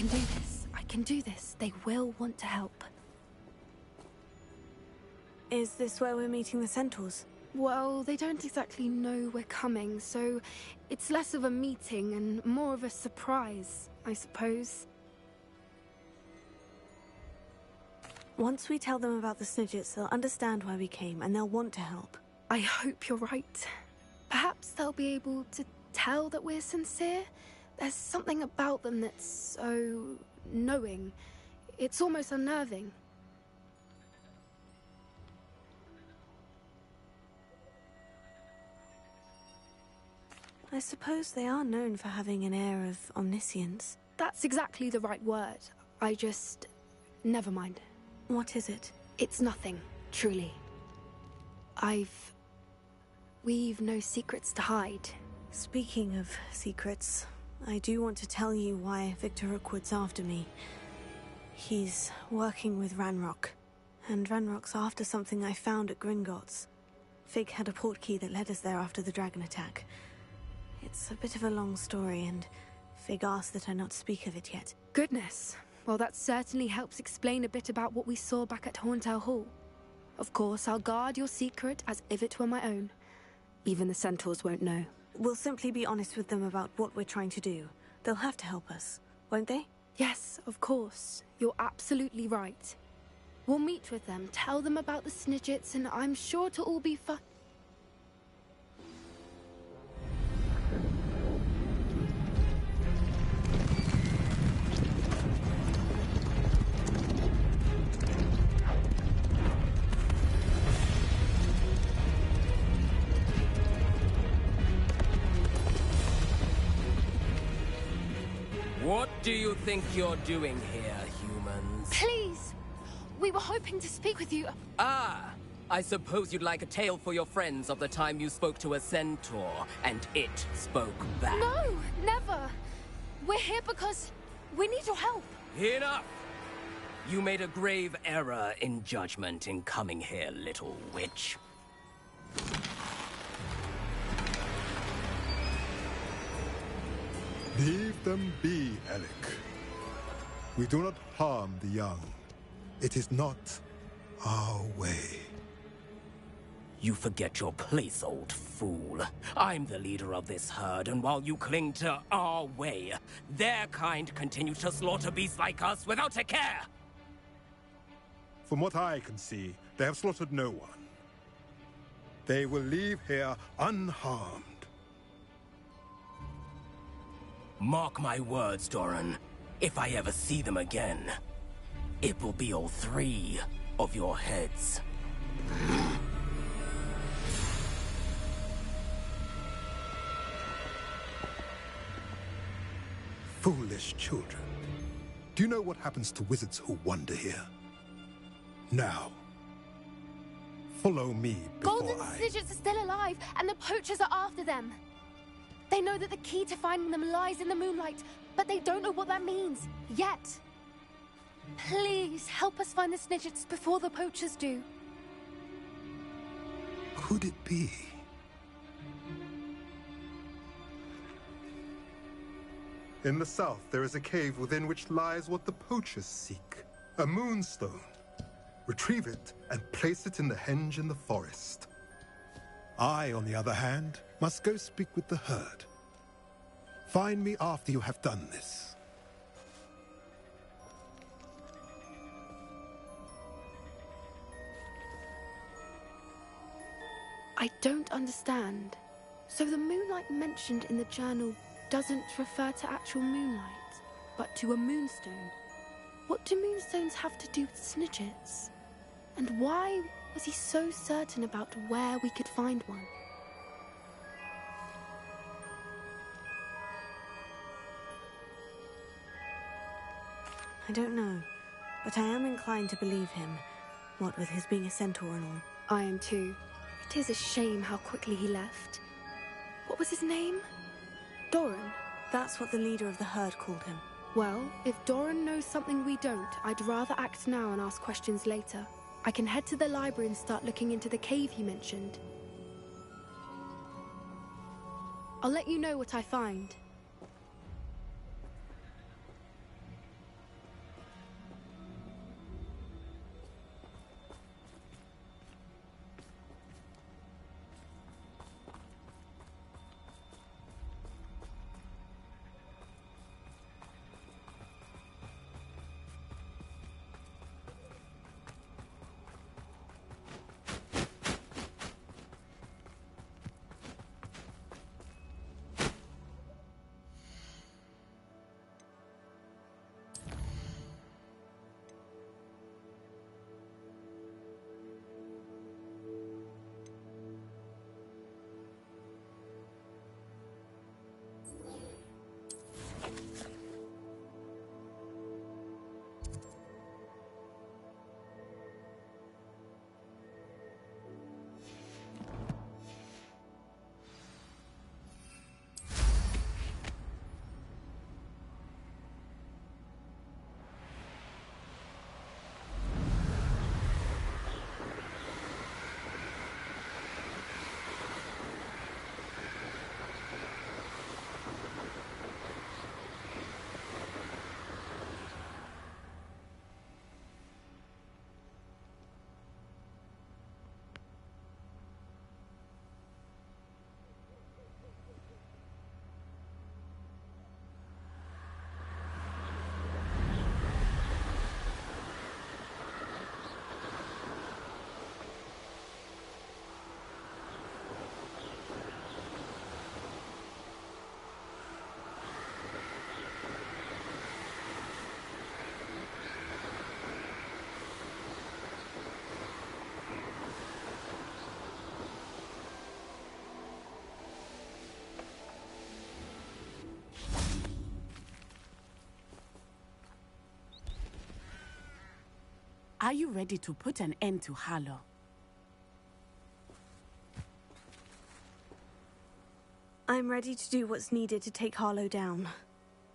can do this. I can do this. They will want to help. Is this where we're meeting the centaurs? Well, they don't exactly know we're coming, so it's less of a meeting and more of a surprise, I suppose. Once we tell them about the Snidgets, they'll understand why we came and they'll want to help. I hope you're right. Perhaps they'll be able to tell that we're sincere. There's something about them that's so knowing. It's almost unnerving. I suppose they are known for having an air of omniscience. That's exactly the right word. I just... never mind. What is it? It's nothing, truly. We've no secrets to hide. Speaking of secrets, I do want to tell you why Victor Rookwood's after me. He's working with Ranrock, and Ranrock's after something I found at Gringotts. Fig had a portkey that led us there after the dragon attack. It's a bit of a long story, and Fig asked that I not speak of it yet. Goodness. Well, that certainly helps explain a bit about what we saw back at Horntail Hall. Of course, I'll guard your secret as if it were my own. Even the centaurs won't know. We'll simply be honest with them about what we're trying to do. They'll have to help us, won't they? Yes, of course. You're absolutely right. We'll meet with them, tell them about the Snidgets, and I'm sure it'll all be fun. What do you think you're doing here, humans? Please! We were hoping to speak with you. Ah! I suppose you'd like a tale for your friends of the time you spoke to a centaur, and it spoke back. No, never! We're here because we need your help. Enough! You made a grave error in judgment in coming here, little witch. Leave them be, Alec. We do not harm the young. It is not our way. You forget your place, old fool. I'm the leader of this herd, and while you cling to our way, their kind continue to slaughter beasts like us without a care! From what I can see, they have slaughtered no one. They will leave here unharmed. Mark my words, Doran. If I ever see them again, it will be all 3 of your heads. Foolish children. Do you know what happens to wizards who wander here? Now, follow me before Golden I... Snidgets are still alive, and the poachers are after them. They know that the key to finding them lies in the moonlight, but they don't know what that means, yet. Please, help us find the Snidgets before the poachers do. Could it be? In the south, there is a cave within which lies what the poachers seek. A moonstone. Retrieve it and place it in the henge in the forest. I, on the other hand, must go speak with the herd. Find me after you have done this. I don't understand. So the moonlight mentioned in the journal doesn't refer to actual moonlight, but to a moonstone. What do moonstones have to do with Snidgets? And why was he so certain about where we could find one? I don't know, but I am inclined to believe him, what with his being a centaur and all. I am too. It is a shame how quickly he left. What was his name? Doran? That's what the leader of the herd called him. Well, if Doran knows something we don't, I'd rather act now and ask questions later. I can head to the library and start looking into the cave he mentioned. I'll let you know what I find. Are you ready to put an end to Harlow? I'm ready to do what's needed to take Harlow down.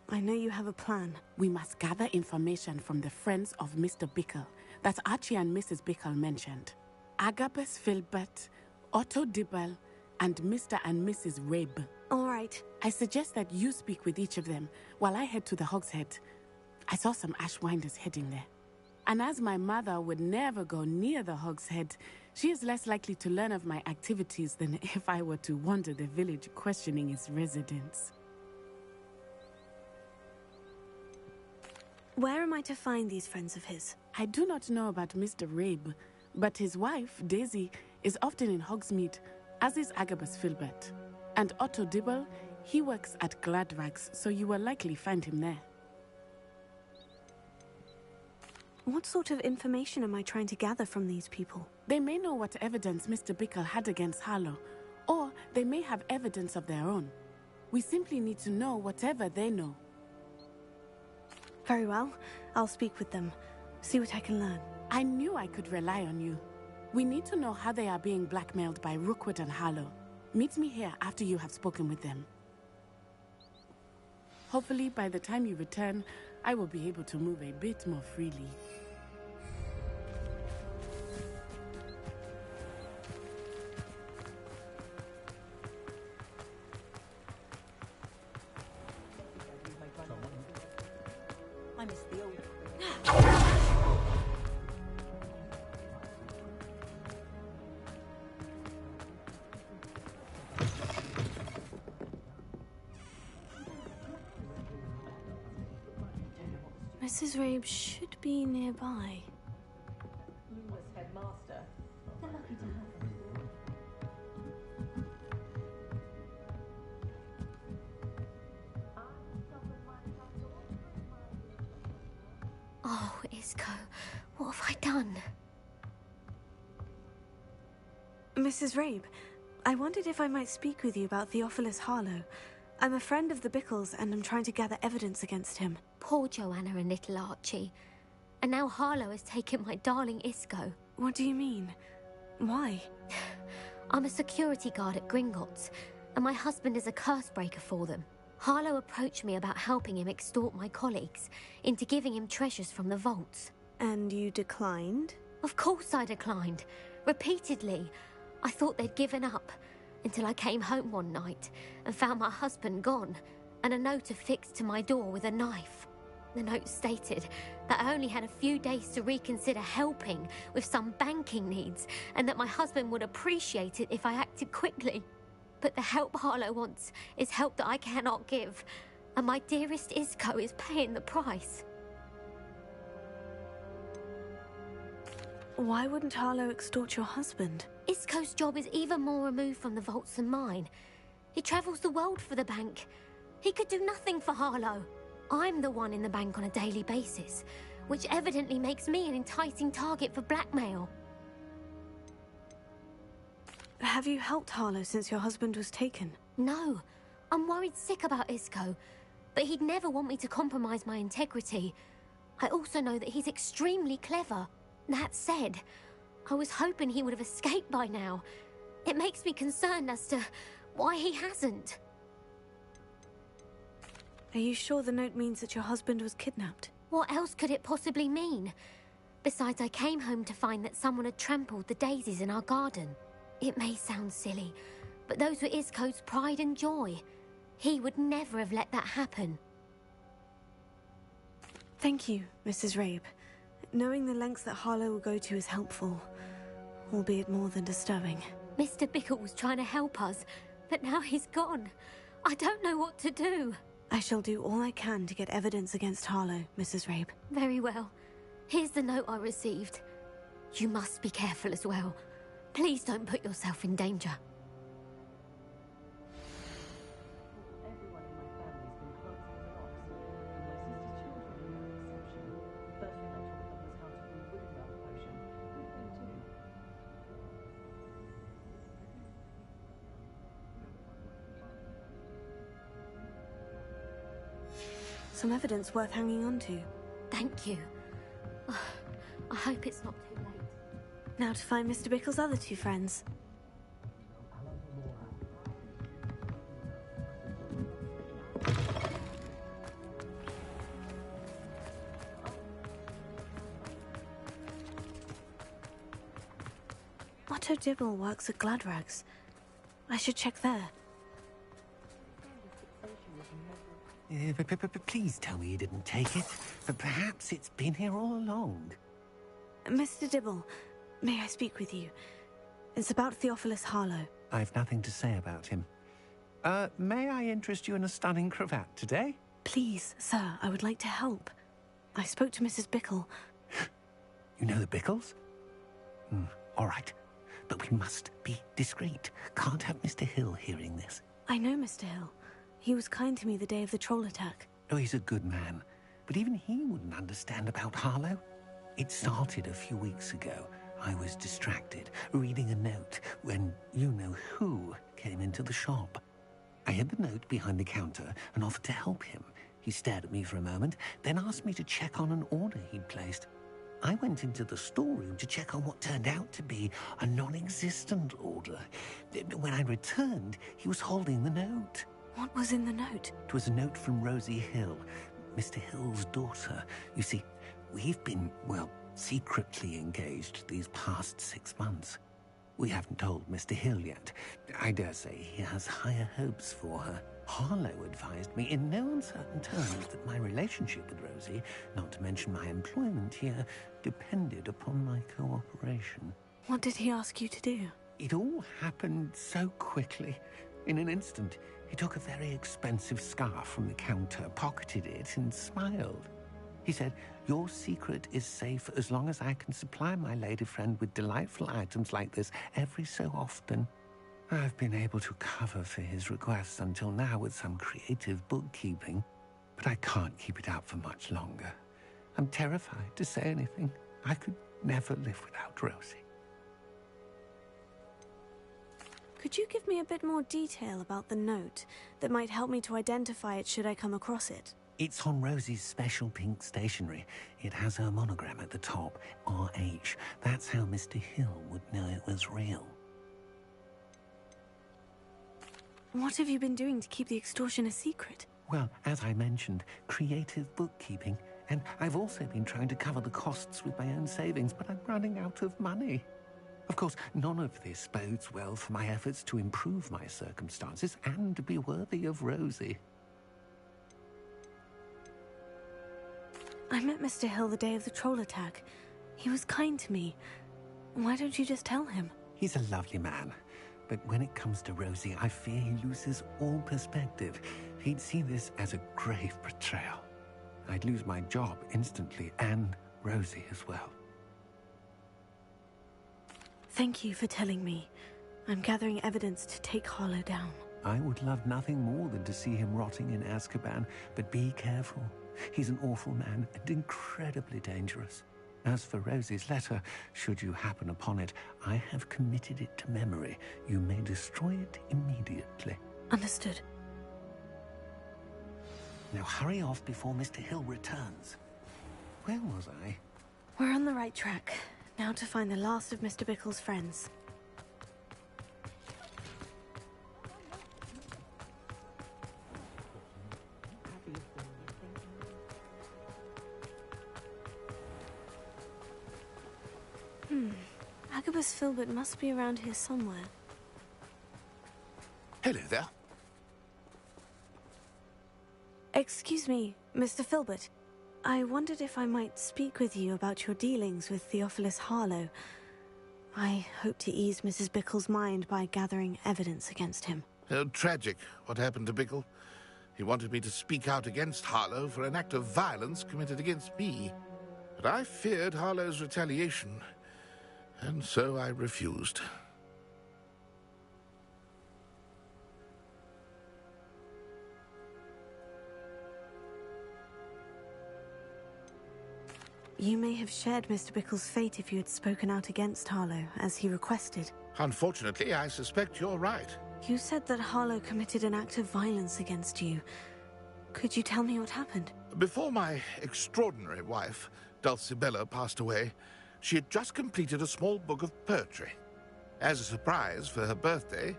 I know you have a plan. We must gather information from the friends of Mr. Bickle that Archie and Mrs. Bickle mentioned. Agabus Filbert, Otto Dibble, and Mr. and Mrs. Rabe. All right. I suggest that you speak with each of them while I head to the Hogshead. I saw some Ashwinders heading there. And as my mother would never go near the Hogshead, she is less likely to learn of my activities than if I were to wander the village questioning its residents. Where am I to find these friends of his? I do not know about Mr. Rabe, but his wife, Daisy, is often in Hogsmeade, as is Agabus Filbert. And Otto Dibble, he works at Gladrags, so you will likely find him there. What sort of information am I trying to gather from these people? They may know what evidence Mr. Bickle had against Harlow, or they may have evidence of their own. We simply need to know whatever they know. Very well. I'll speak with them. See what I can learn. I knew I could rely on you. We need to know how they are being blackmailed by Rookwood and Harlow. Meet me here after you have spoken with them. Hopefully, by the time you return, I will be able to move a bit more freely. I miss the old. Mrs. Rabe should be nearby. Clueless headmaster. They're lucky to have him. Oh, Isco, what have I done? Mrs. Rabe, I wondered if I might speak with you about Theophilus Harlow. I'm a friend of the Bickles and I'm trying to gather evidence against him. Poor Joanna and little Archie. And now Harlow has taken my darling Isco. What do you mean? Why? I'm a security guard at Gringotts, and my husband is a curse breaker for them. Harlow approached me about helping him extort my colleagues into giving him treasures from the vaults. And you declined? Of course I declined. Repeatedly. I thought they'd given up, until I came home one night and found my husband gone, and a note affixed to my door with a knife. The note stated that I only had a few days to reconsider helping with some banking needs, and that my husband would appreciate it if I acted quickly. But the help Harlow wants is help that I cannot give, and my dearest Isco is paying the price. Why wouldn't Harlow extort your husband? Isco's job is even more removed from the vaults than mine. He travels the world for the bank. He could do nothing for Harlow. I'm the one in the bank on a daily basis, which evidently makes me an enticing target for blackmail. Have you helped Harlow since your husband was taken? No, I'm worried sick about Isco, but he'd never want me to compromise my integrity. I also know that he's extremely clever. That said, I was hoping he would have escaped by now. It makes me concerned as to why he hasn't. Are you sure the note means that your husband was kidnapped? What else could it possibly mean? Besides, I came home to find that someone had trampled the daisies in our garden. It may sound silly, but those were Isco's pride and joy. He would never have let that happen. Thank you, Mrs. Rabe. Knowing the lengths that Harlow will go to is helpful, albeit more than disturbing. Mr. Bickle was trying to help us, but now he's gone. I don't know what to do. I shall do all I can to get evidence against Harlow, Mrs. Rabe. Very well. Here's the note I received. You must be careful as well. Please don't put yourself in danger. Everyone in my family's been close to the rocks, and my sister's children are no exception. First thing they taught them was how to brew wooden mouth potion. Good thing too. Some evidence worth hanging on to. Thank you. I hope it's not too late. Now to find Mr. Bickle's other two friends. Otto Dibble works at Gladrags. I should check there. Please tell me you didn't take it. But perhaps it's been here all along. Mr. Dibble, may I speak with you? It's about Theophilus Harlow. I've nothing to say about him. May I interest you in a stunning cravat today? Please, sir, I would like to help. I spoke to Mrs. Bickle. You know the Bickles? All right. But we must be discreet. Can't have Mr. Hill hearing this. I know Mr. Hill. He was kind to me the day of the troll attack. Oh, he's a good man. But even he wouldn't understand about Harlow. It started a few weeks ago. I was distracted, reading a note, when you-know-who came into the shop. I hid the note behind the counter and offered to help him. He stared at me for a moment, then asked me to check on an order he'd placed. I went into the storeroom to check on what turned out to be a non-existent order. When I returned, he was holding the note. What was in the note? It was a note from Rosie Hill, Mr. Hill's daughter. You see, we've been, well, secretly engaged these past 6 months. We haven't told Mr. Hill yet. I dare say he has higher hopes for her. Harlow advised me in no uncertain terms that my relationship with Rosie, not to mention my employment here, depended upon my cooperation. What did he ask you to do? It all happened so quickly. In an instant, he took a very expensive scarf from the counter, pocketed it, and smiled. He said, "Your secret is safe as long as I can supply my lady friend with delightful items like this every so often." I've been able to cover for his requests until now with some creative bookkeeping, but I can't keep it up for much longer. I'm terrified to say anything. I could never live without Rosie. Could you give me a bit more detail about the note that might help me to identify it should I come across it? It's on Rosie's special pink stationery. It has her monogram at the top, RH. That's how Mr. Hill would know it was real. What have you been doing to keep the extortion a secret? Well, as I mentioned, creative bookkeeping. And I've also been trying to cover the costs with my own savings, but I'm running out of money. Of course, none of this bodes well for my efforts to improve my circumstances and be worthy of Rosie. I met Mr. Hill the day of the troll attack. He was kind to me. Why don't you just tell him? He's a lovely man. But when it comes to Rosie, I fear he loses all perspective. He'd see this as a grave betrayal. I'd lose my job instantly, and Rosie as well. Thank you for telling me. I'm gathering evidence to take Harlow down. I would love nothing more than to see him rotting in Azkaban, but be careful. He's an awful man and incredibly dangerous. As for Rosie's letter, should you happen upon it, I have committed it to memory. You may destroy it immediately. Understood. Now hurry off before Mr. Hill returns. Where was I? We're on the right track. Now to find the last of Mr. Bickle's friends. Agabus Filbert must be around here somewhere. Hello there. Excuse me, Mr. Filbert. I wondered if I might speak with you about your dealings with Theophilus Harlow. I hope to ease Mrs. Bickle's mind by gathering evidence against him. Oh, tragic what happened to Bickle. He wanted me to speak out against Harlow for an act of violence committed against me. But I feared Harlow's retaliation, and so I refused. You may have shared Mr. Bickle's fate if you had spoken out against Harlow, as he requested. Unfortunately, I suspect you're right. You said that Harlow committed an act of violence against you. Could you tell me what happened? Before my extraordinary wife Dulcibella passed away, she had just completed a small book of poetry. As a surprise for her birthday,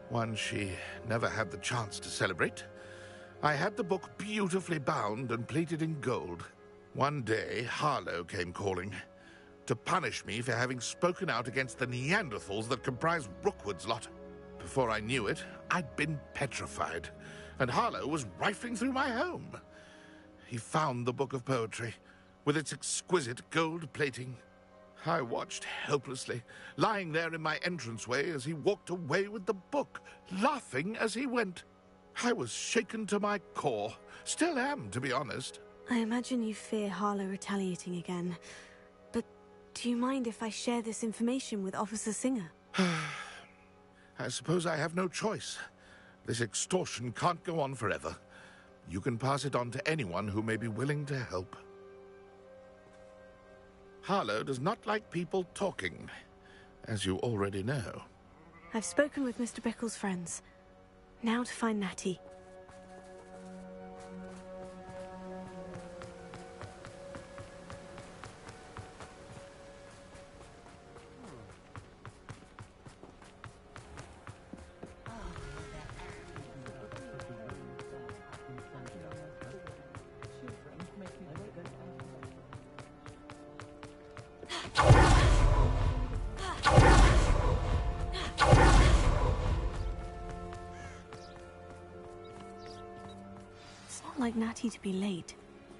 one she never had the chance to celebrate, I had the book beautifully bound and plated in gold. One day, Harlow came calling to punish me for having spoken out against the Neanderthals that comprise Rookwood's lot. Before I knew it, I'd been petrified, and Harlow was rifling through my home. He found the book of poetry, with its exquisite gold plating. I watched helplessly, lying there in my entranceway as he walked away with the book, laughing as he went. I was shaken to my core. Still am, to be honest. I imagine you fear Harlow retaliating again. But do you mind if I share this information with Officer Singer? I suppose I have no choice. This extortion can't go on forever. You can pass it on to anyone who may be willing to help. Harlow does not like people talking, as you already know. I've spoken with Mr. Bickle's friends. Now to find Natty. Like Natty to be late.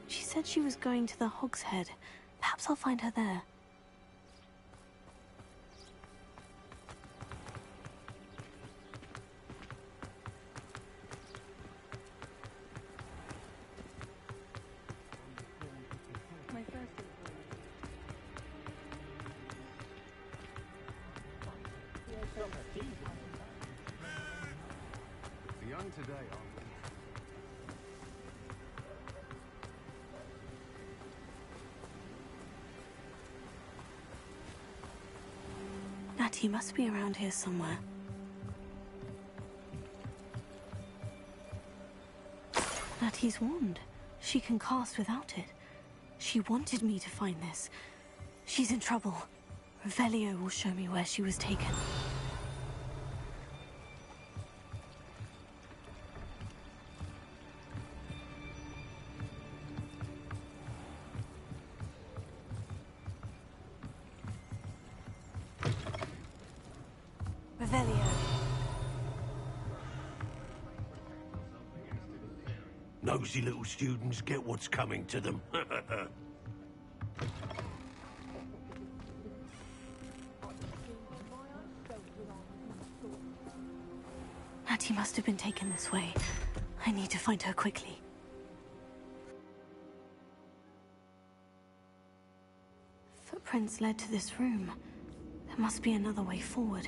She said she was going to the Hog's Head. Perhaps I'll find her there. The young today are... Natty must be around here somewhere. Natty's wand. She can cast without it. She wanted me to find this. She's in trouble. Revelio will show me where she was taken. Nosy little students get what's coming to them. Natty must have been taken this way. I need to find her quickly. Footprints led to this room. There must be another way forward.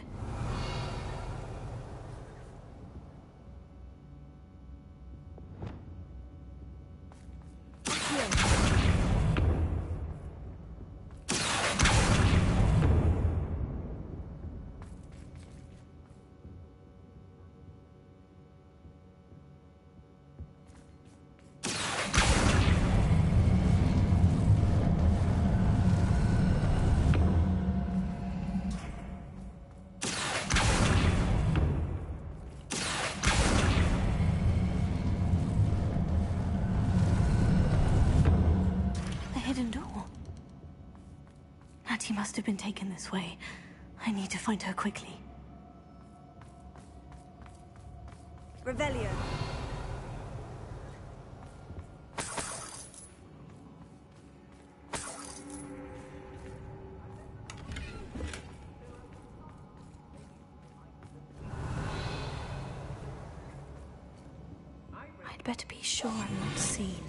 Natty must have been taken this way. I need to find her quickly. Revelio. I'd better be sure I'm not seen.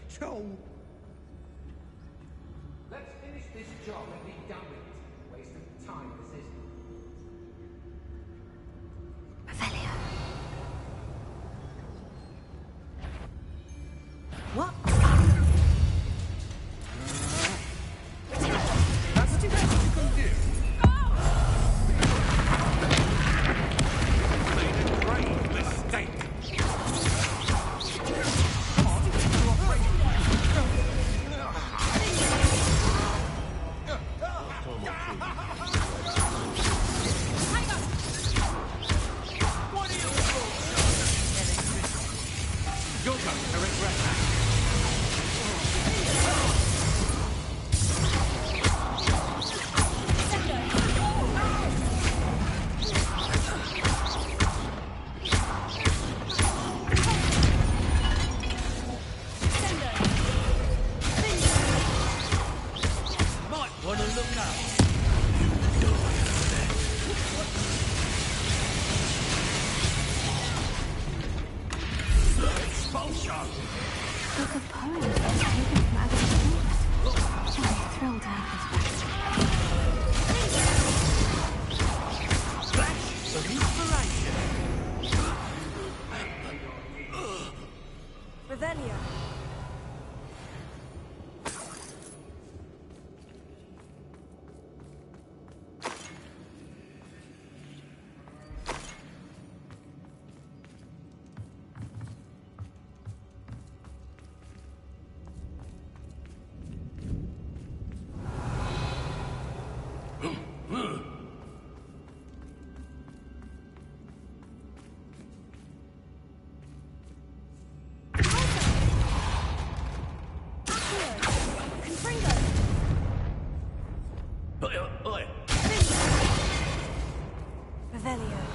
So, let's finish This job and be done with it. Waste of time, this is. Revelio. What? That's the best you can do. Made a grave mistake. Come on, cooperate. What are you You're going to regret that. Might want to look up. Expulsion! Book of poems that's taken from Agatha's books. I'm thrilled to have this back. Flash of inspiration! Revelio. Revelio.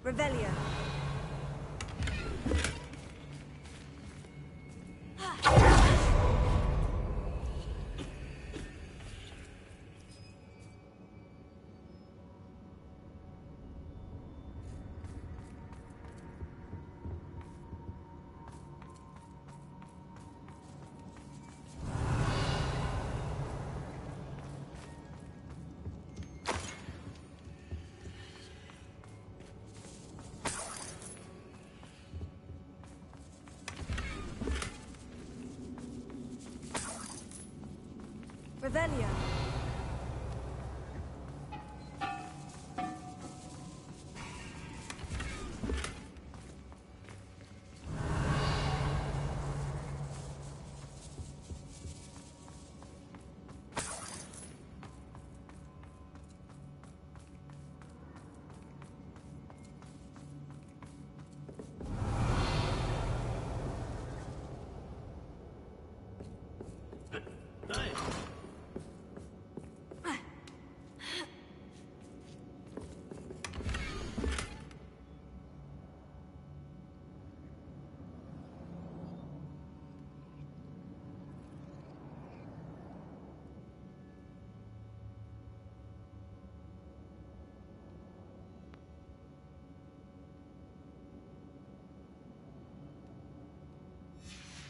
Revelio. Revelio.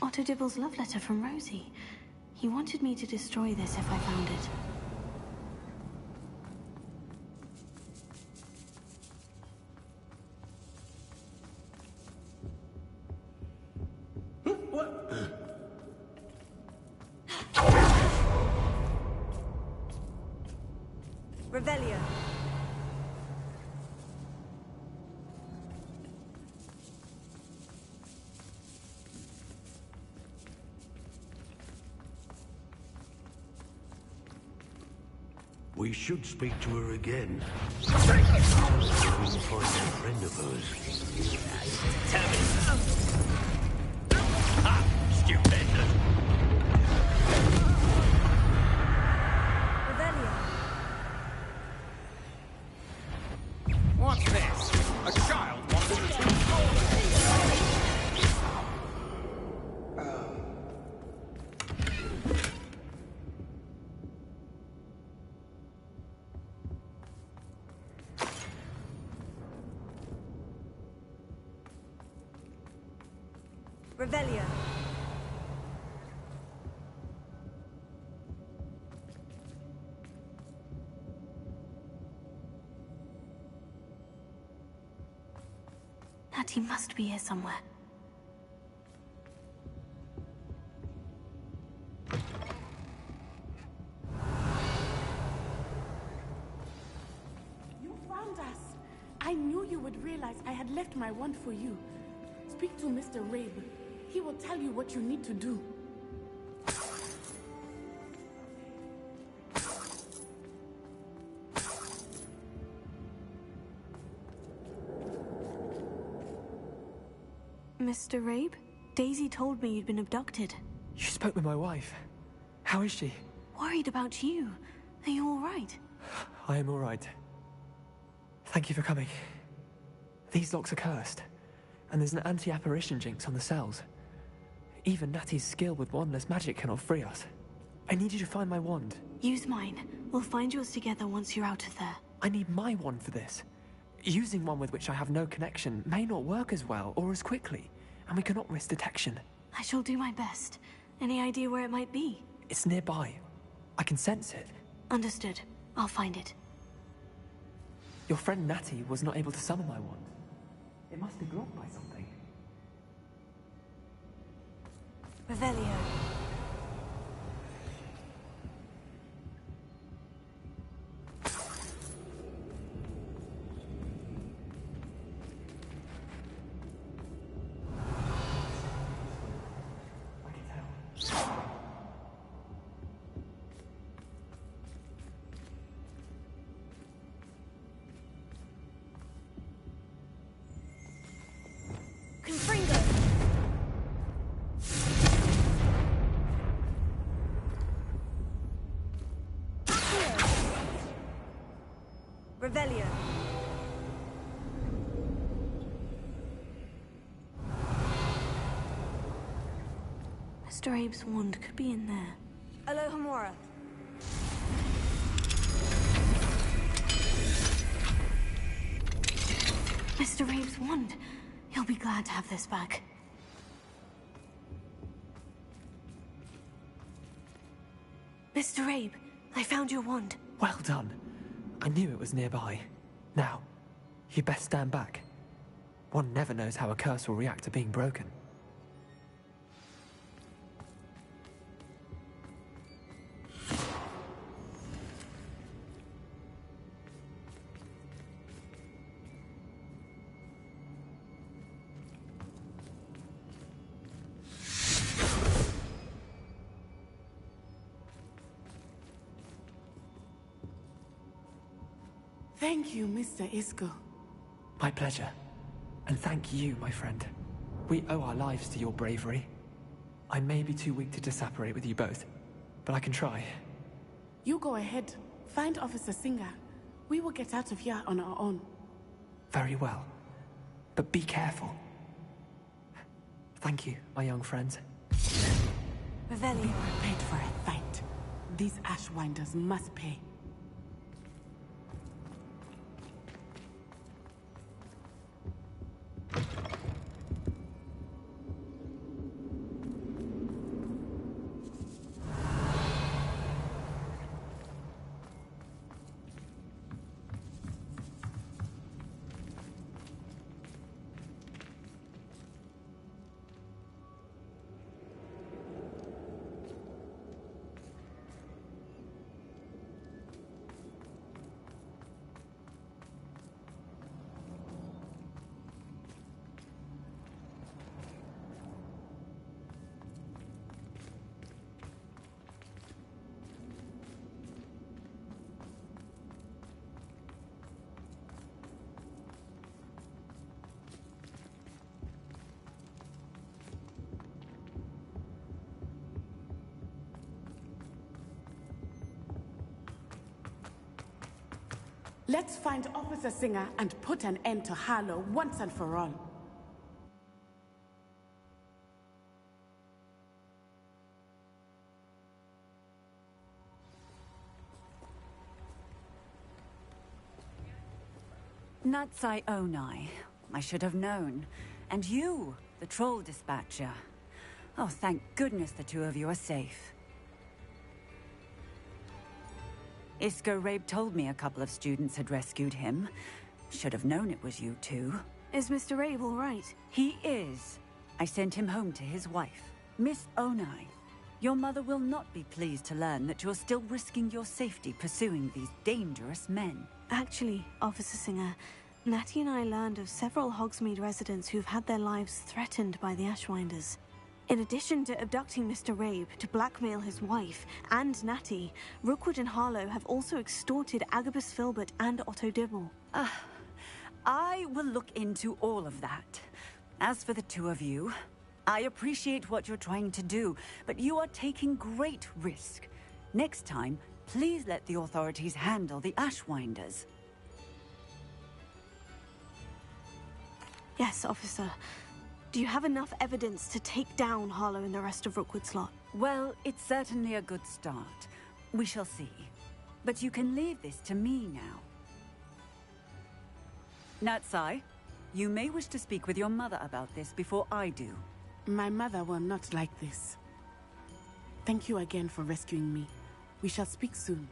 Otto Dibble's love letter from Rosie. He wanted me to destroy this if I found it. Revelio. We should speak to her again. We will find that friend of hers. Ha! Stupendous! What's this? A child wanted to see Revelio. Natty must be here somewhere. You found us. I knew you would realize I had left my wand for you. Speak to Mr. Rabe. He will tell you what you need to do. Mr. Rabe? Daisy told me you'd been abducted. You spoke with my wife. How is she? Worried about you. Are you all right? I am all right. Thank you for coming. These locks are cursed, and there's an anti-apparition jinx on the cells. Even Natty's skill with wandless magic cannot free us. I need you to find my wand. Use mine. We'll find yours together once you're out of there. I need my wand for this. Using one with which I have no connection may not work as well or as quickly, and we cannot risk detection. I shall do my best. Any idea where it might be? It's nearby. I can sense it. Understood. I'll find it. Your friend Natty was not able to summon my wand. It must be blocked by something. Revelio. Revelio. Mr. Abe's wand could be in there. Alohomora. Mr. Abe's wand. He'll be glad to have this back. Mr. Abe, I found your wand. Well done. I knew it was nearby. Now, you best stand back. One never knows how a curse will react to being broken. Thank you, Mr. Isco. My pleasure. And thank you, my friend. We owe our lives to your bravery. I may be too weak to disapparate with you both, but I can try. You go ahead. Find Officer Singer. We will get out of here on our own. Very well. But be careful. Thank you, my young friends. Revelio. Be prepared for a fight. These Ashwinders must pay. Let's find Officer Singer and put an end to Harlow once and for all. Natsai Onai. I should have known. And you, the troll dispatcher. Oh, thank goodness the two of you are safe. Isco Rabe told me a couple of students had rescued him. Should have known it was you two. Is Mr. Rabe all right? He is. I sent him home to his wife. Miss Onai, your mother will not be pleased to learn that you're still risking your safety pursuing these dangerous men. Actually, Officer Singer, Natty and I learned of several Hogsmeade residents who've had their lives threatened by the Ashwinders. In addition to abducting Mr. Rabe to blackmail his wife and Natty, Rookwood and Harlow have also extorted Agabus Filbert and Otto Dibble. I will look into all of that. As for the two of you, I appreciate what you're trying to do, but you are taking great risk. Next time, please let the authorities handle the Ashwinders. Yes, officer. Do you have enough evidence to take down Harlow and the rest of Rookwood's lot? Well, it's certainly a good start. We shall see. But you can leave this to me now. Natsai, you may wish to speak with your mother about this before I do. My mother will not like this. Thank you again for rescuing me. We shall speak soon.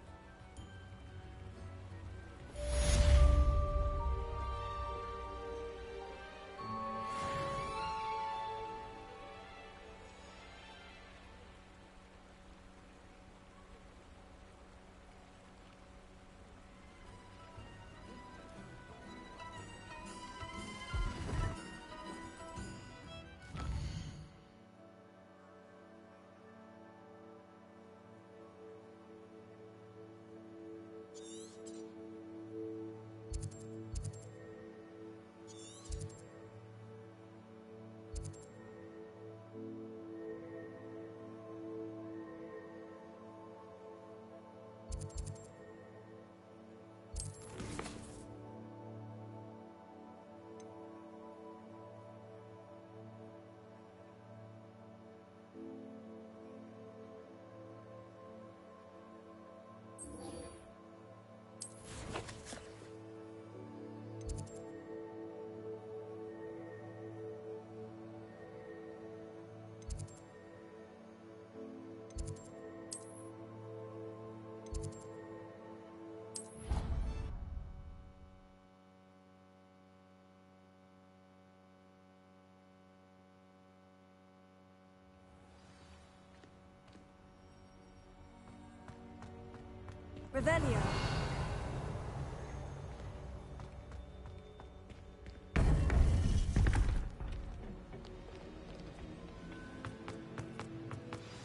Revelio.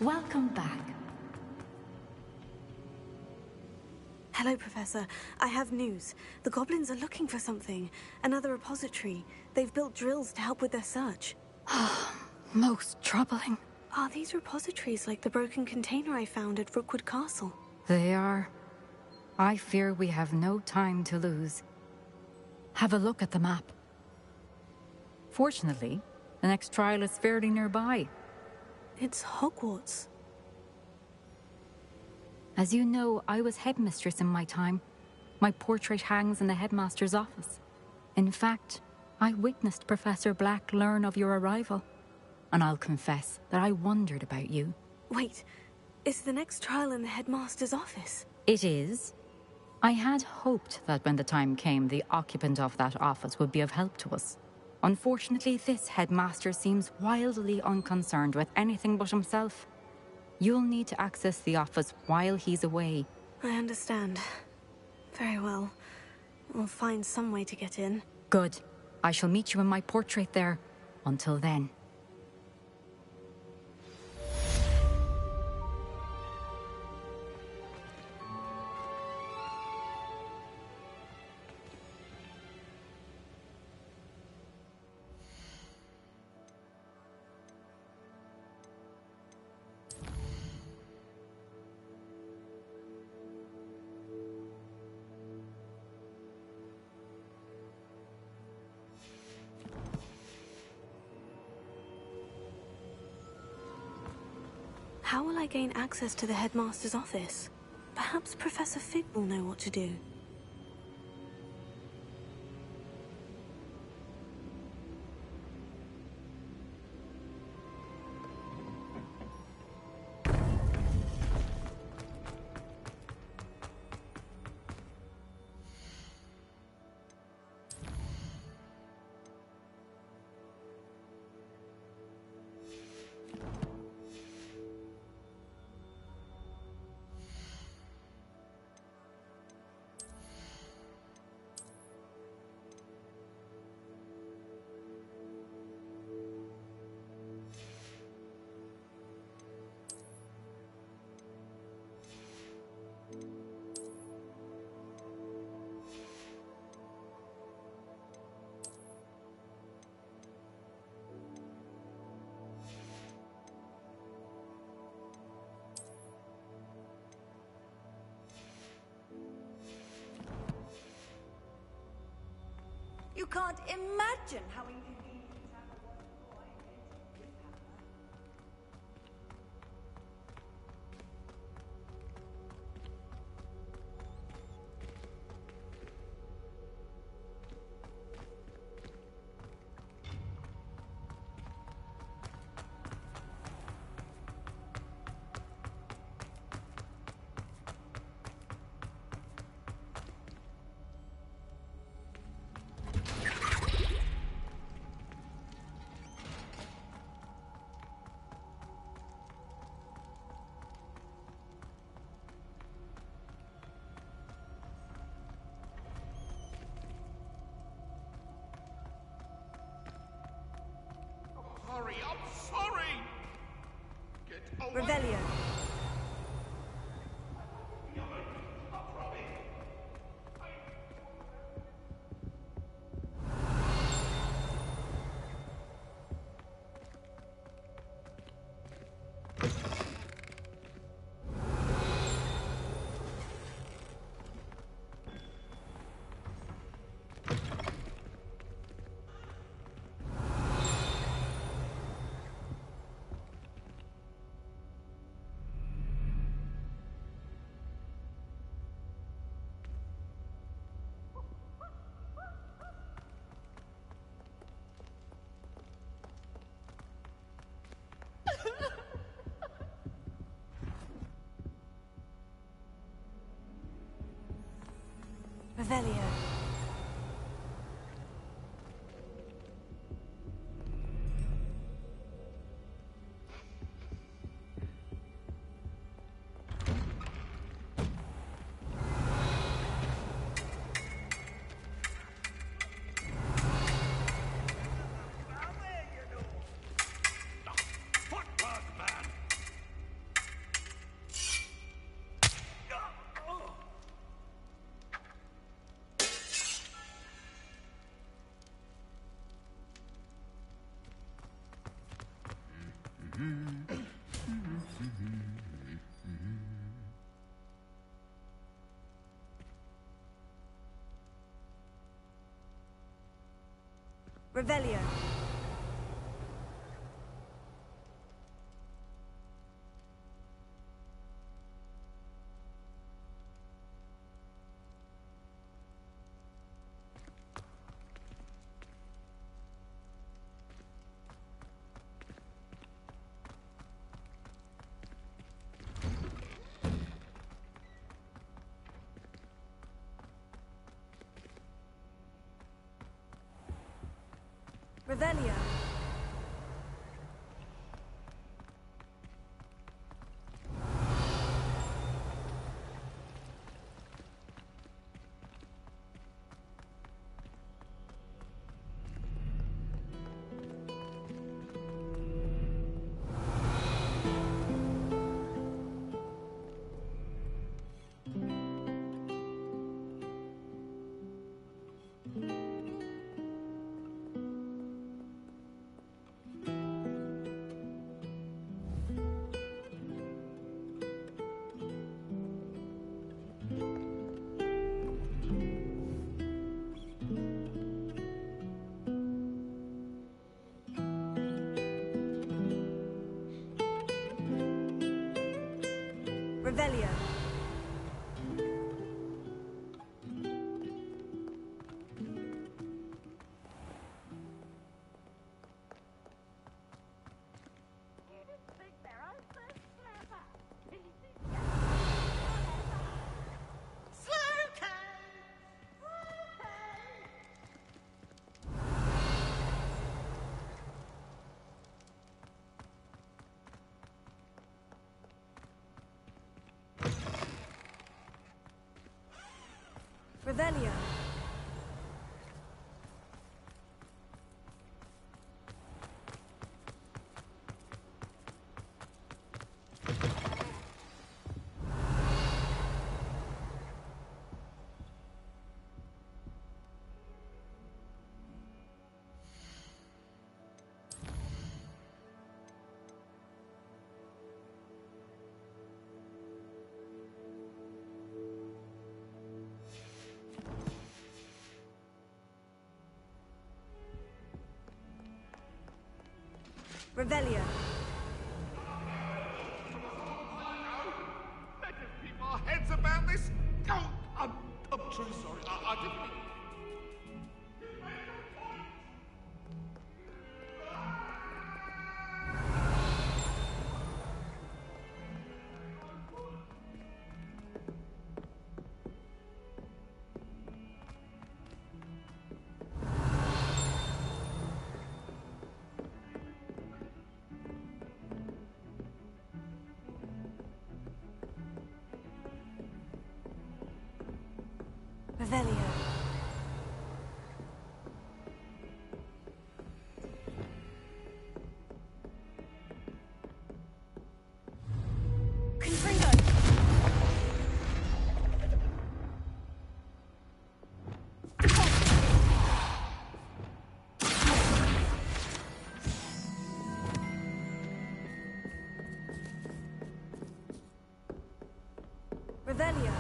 Welcome back. Hello, Professor. I have news. The goblins are looking for something. Another repository. They've built drills to help with their search. Most troubling. Are these repositories like the broken container I found at Rookwood Castle? They are. I fear we have no time to lose. Have a look at the map. Fortunately, the next trial is fairly nearby. It's Hogwarts. As you know, I was headmistress in my time. My portrait hangs in the headmaster's office. In fact, I witnessed Professor Black learn of your arrival. And I'll confess that I wondered about you. Wait, is the next trial in the headmaster's office? It is. I had hoped that when the time came, the occupant of that office would be of help to us. Unfortunately, this headmaster seems wildly unconcerned with anything but himself. You'll need to access the office while he's away. I understand. Very well. We'll find some way to get in. Good. I shall meet you in my portrait there. Until then. How will I gain access to the headmaster's office? Perhaps Professor Fig will know what to do. You can't imagine how inconvenient to have a wonderful boy against this hammer. Sorry, I'm sorry! Get away! Revelio. Revelio. Revelio. Revelio. Revelio. Revelio. Revelio. Let us keep our heads about this. Oh, I'm truly sorry. I didn't mean... Revelio. Confringo. Revelio.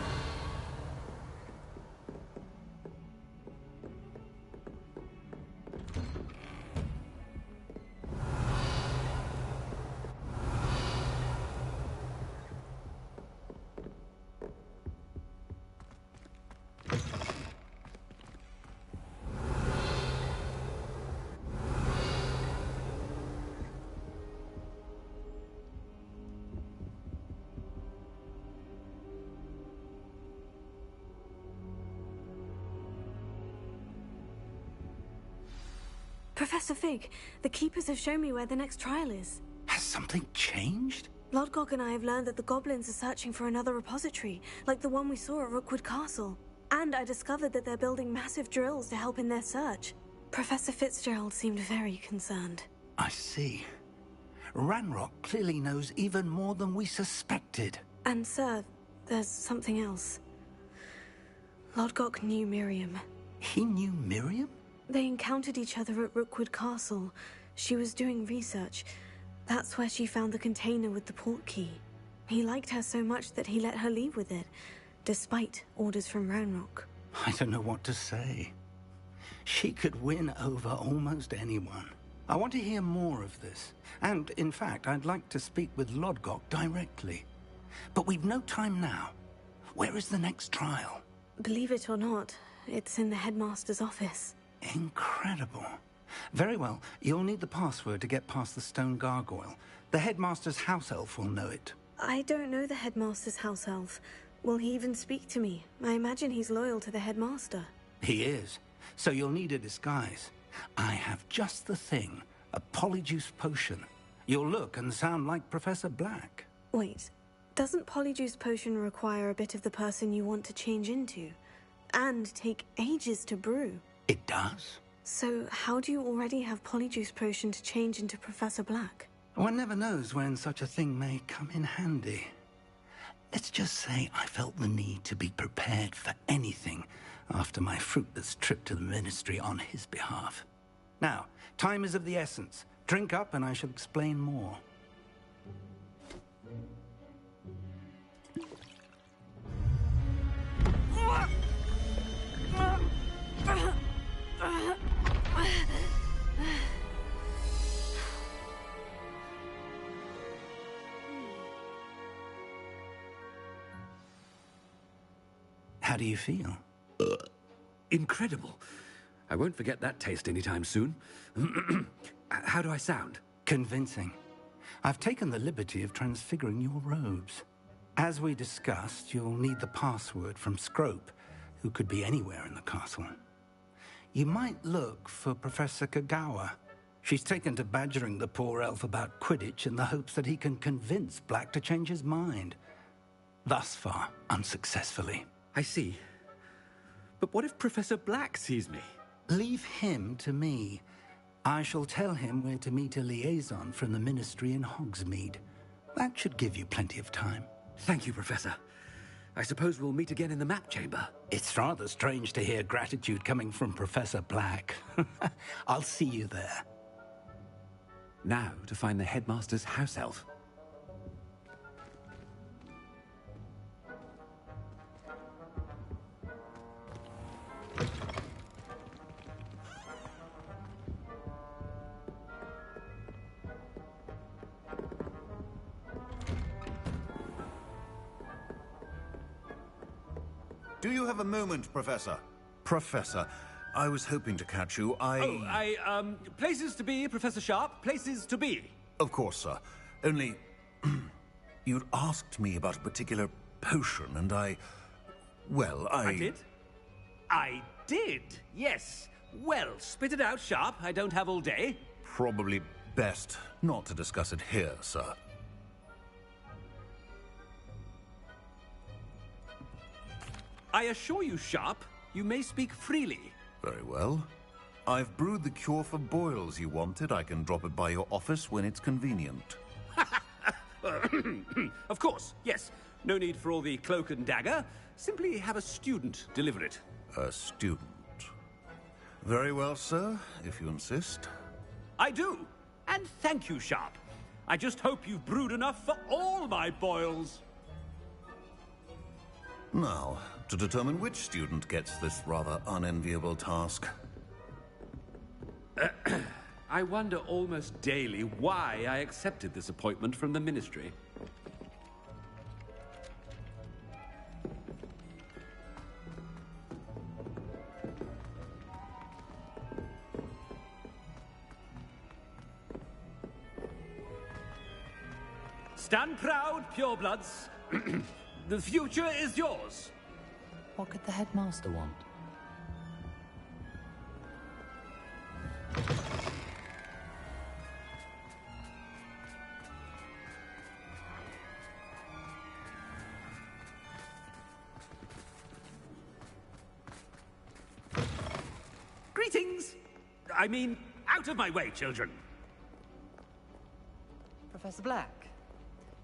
Professor Fig, the Keepers have shown me where the next trial is. Has something changed? Lodgok and I have learned that the goblins are searching for another repository, like the one we saw at Rookwood Castle. And I discovered that they're building massive drills to help in their search. Professor Fitzgerald seemed very concerned. I see. Ranrock clearly knows even more than we suspected. And sir, there's something else. Lodgok knew Miriam. He knew Miriam? They encountered each other at Rookwood Castle. She was doing research. That's where she found the container with the port key. He liked her so much that he let her leave with it, despite orders from Ranrock. I don't know what to say. She could win over almost anyone. I want to hear more of this. And, in fact, I'd like to speak with Lodgok directly. But we've no time now. Where is the next trial? Believe it or not, it's in the headmaster's office. Incredible. Very well. You'll need the password to get past the stone gargoyle. The headmaster's house elf will know it. I don't know the headmaster's house elf. Will he even speak to me? I imagine he's loyal to the headmaster. He is. So you'll need a disguise. I have just the thing. A polyjuice potion. You'll look and sound like Professor Black. Wait. Doesn't polyjuice potion require a bit of the person you want to change into? And take ages to brew? It does. So how do you already have polyjuice potion to change into Professor Black? One never knows when such a thing may come in handy. Let's just say I felt the need to be prepared for anything after my fruitless trip to the Ministry on his behalf. Now, time is of the essence. Drink up and I shall explain more. do you feel? Incredible. I won't forget that taste anytime soon. How do I sound? Convincing. I've taken the liberty of transfiguring your robes. As we discussed, you'll need the password from Scrope, who could be anywhere in the castle. You might look for Professor Kagawa. She's taken to badgering the poor elf about Quidditch in the hopes that he can convince Black to change his mind. Thus far, unsuccessfully. I see. But what if Professor Black sees me? Leave him to me. I shall tell him where to meet a liaison from the Ministry in Hogsmeade. That should give you plenty of time. Thank you, Professor. I suppose we'll meet again in the map chamber. It's rather strange to hear gratitude coming from Professor Black. I'll see you there. Now to find the headmaster's house elf. Do you have a moment, Professor? Professor, I was hoping to catch you. Places to be, Professor Sharp. Places to be. Of course, sir. Only... you'd asked me about a particular potion, and I did? I did, yes. Well, spit it out, Sharp. I don't have all day. Probably best not to discuss it here, sir. I assure you, Sharp, you may speak freely. Very well. I've brewed the cure for boils you wanted. I can drop it by your office when it's convenient. Of course, yes. No need for all the cloak and dagger. Simply have a student deliver it. A student. Very well, sir, if you insist. I do. And thank you, Sharp. I just hope you've brewed enough for all my boils. Now, to determine which student gets this rather unenviable task. I wonder almost daily why I accepted this appointment from the Ministry. Stand proud, purebloods. The future is yours. What could the headmaster want? Greetings! I mean, out of my way, children. Professor Black,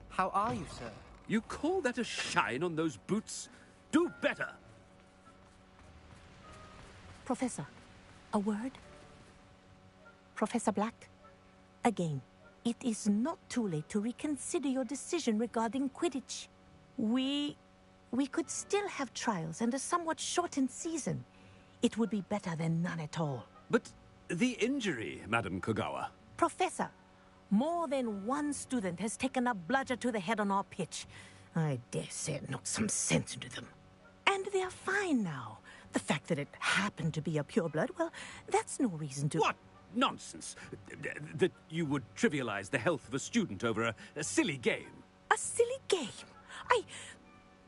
how are you, sir? You call that a shine on those boots? Do better! Professor, a word? Professor Black, again, it is not too late to reconsider your decision regarding Quidditch. We could still have trials and a somewhat shortened season. It would be better than none at all. But the injury, Madam Kagawa. Professor, more than one student has taken a bludger to the head on our pitch. I dare say it knocked some sense into them. And they're fine now. The fact that it happened to be a pureblood, well, that's no reason to... What nonsense! That you would trivialize the health of a student over a silly game. A silly game?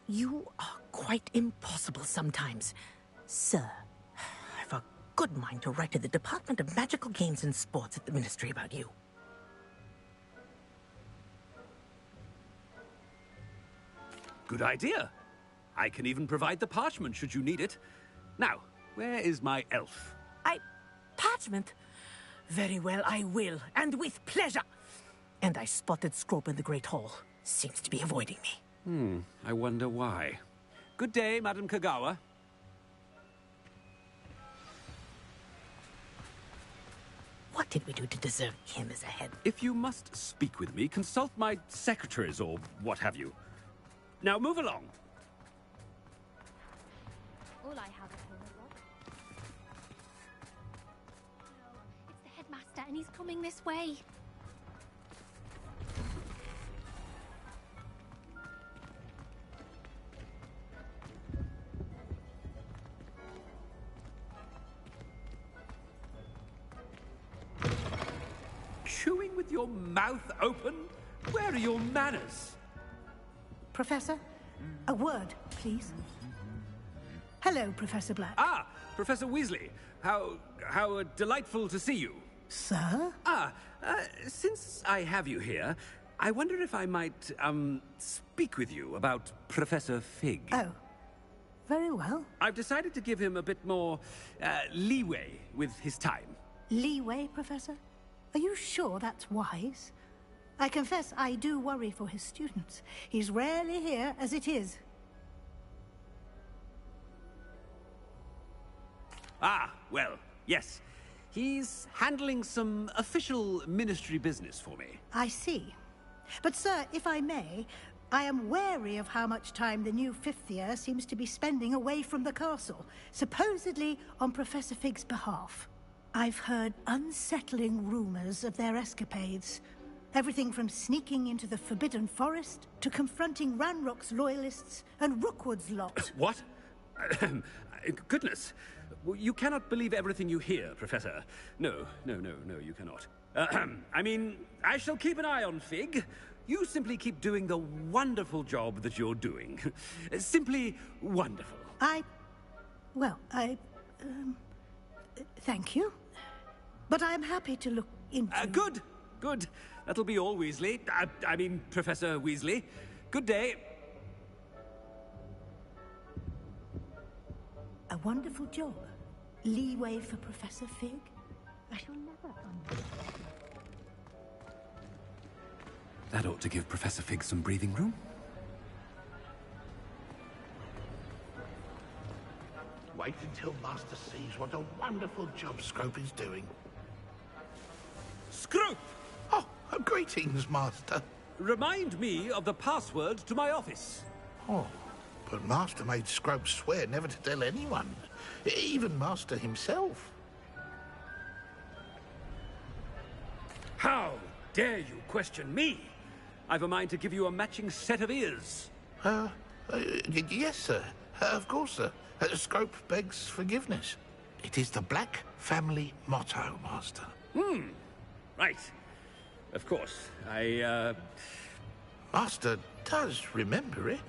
You are quite impossible sometimes. Sir, I've a good mind to write to the Department of Magical Games and Sports at the Ministry about you. Good idea. I can even provide the parchment should you need it. Now, where is my elf? Parchment? Very well, I will, and with pleasure. And I spotted Scrope in the Great Hall. Seems to be avoiding me. I wonder why. Good day, Madam Kagawa. What did we do to deserve him as a head? If you must speak with me, consult my secretaries or what have you. Now move along. All I have at home is what? It's the headmaster, and he's coming this way. chewing with your mouth open? Where are your manners? Professor, a word, please. Hello, Professor Black. Ah, Professor Weasley. How delightful to see you. Sir? Since I have you here, I wonder if I might, speak with you about Professor Fig. Oh, very well. I've decided to give him a bit more, leeway with his time. Leeway, Professor? Are you sure that's wise? I confess I do worry for his students. He's rarely here as it is. Ah, well, yes. He's handling some official ministry business for me. I see. But, sir, if I may, I am wary of how much time the new fifth year seems to be spending away from the castle, supposedly on Professor Fig's behalf. I've heard unsettling rumors of their escapades. Everything from sneaking into the Forbidden Forest to confronting Ranrock's loyalists and Rookwood's lot. What? Goodness. You cannot believe everything you hear, Professor. No, you cannot. I mean, I shall keep an eye on Fig. You simply keep doing the wonderful job that you're doing. Simply wonderful. Thank you. But I'm happy to look into... Good. That'll be all, Weasley. I mean, Professor Weasley. Good day. A wonderful job. Leeway for Professor Fig? I shall never understand. That ought to give Professor Fig some breathing room. Wait until Master sees what a wonderful job Scrope is doing. Scrope! Oh, greetings, Master. Remind me of the password to my office. Oh, but Master made Scrope swear never to tell anyone, even Master himself. How dare you question me? I've a mind to give you a matching set of ears. Yes, sir. Of course, sir. Scrope begs forgiveness. It is the Black family motto, Master. Right. Of course. Master does remember it.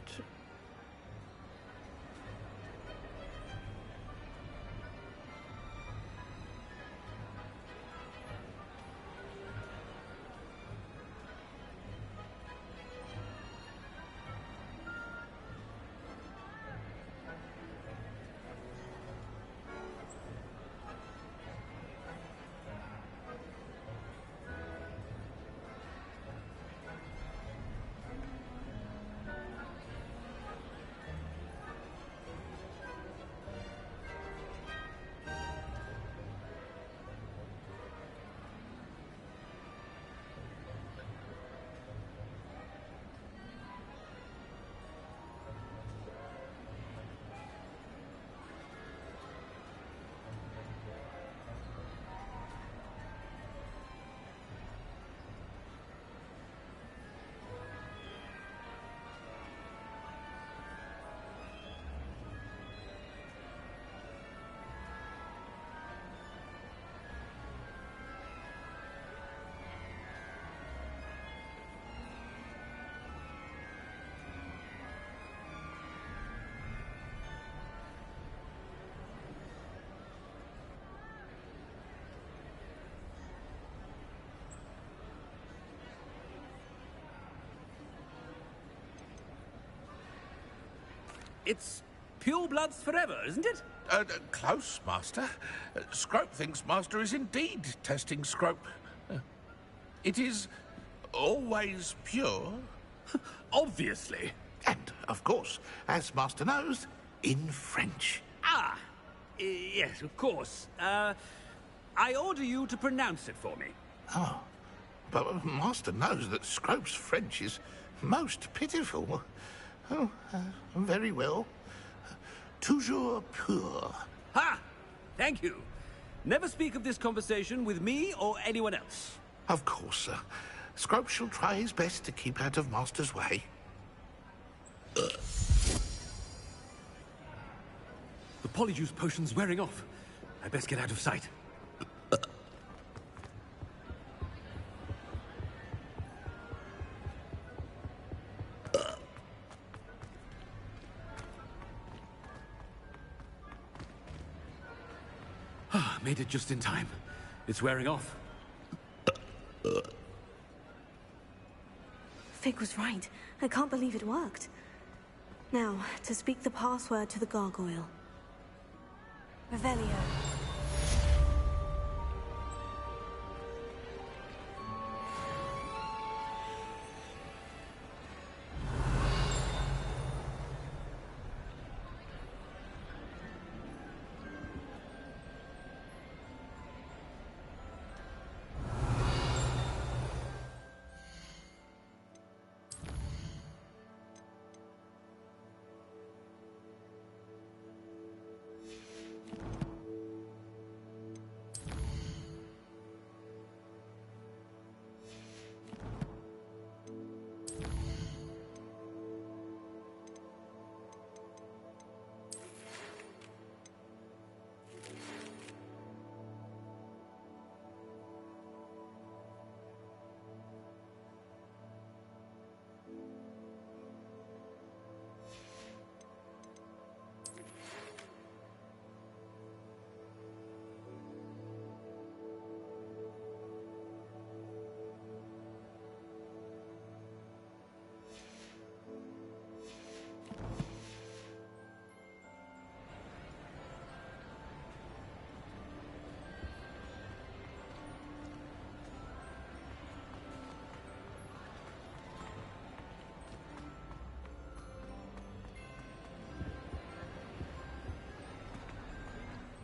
It's purebloods forever, isn't it? Close, Master. Scrope thinks Master is indeed testing Scrope. It is always pure. Obviously. And, of course, as Master knows, in French. Yes, of course. I order you to pronounce it for me. Oh, but Master knows that Scrope's French is most pitiful. Oh, very well. Toujours pur. Ha! Thank you. Never speak of this conversation with me or anyone else. Of course, sir. Scrope shall try his best to keep out of Master's way. The polyjuice potion's wearing off. I best get out of sight. Made it just in time. It's wearing off. Fig was right. I can't believe it worked. Now, to speak the password to the gargoyle. Revelio.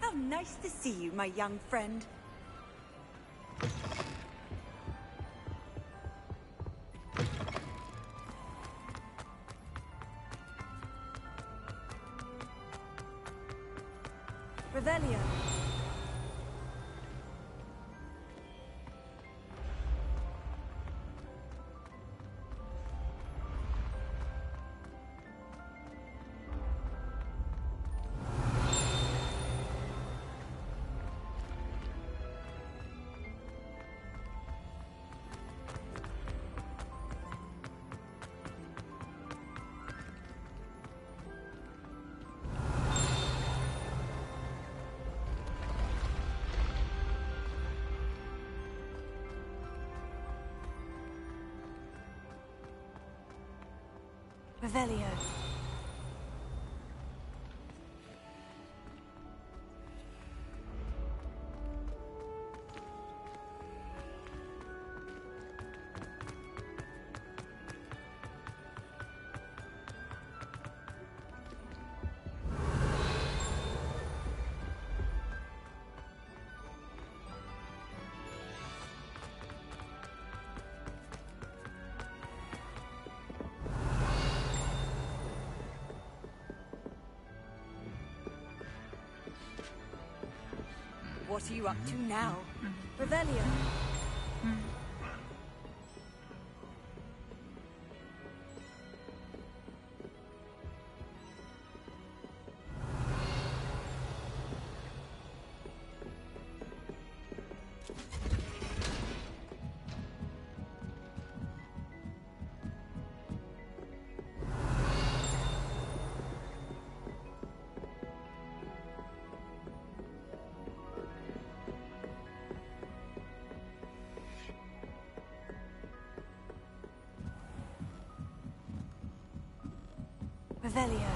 How nice to see you, my young friend. Revelio. Revelio. What are you up to now? Revelio. Revelio.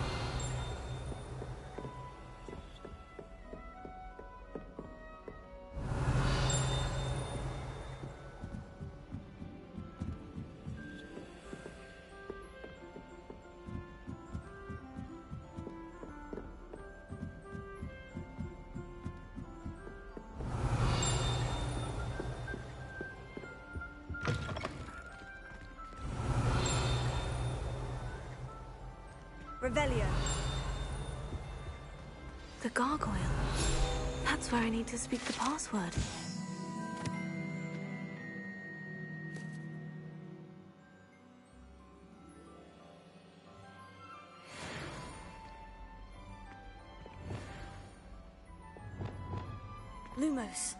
Revelio. The gargoyle. That's where I need to speak the password. Lumos.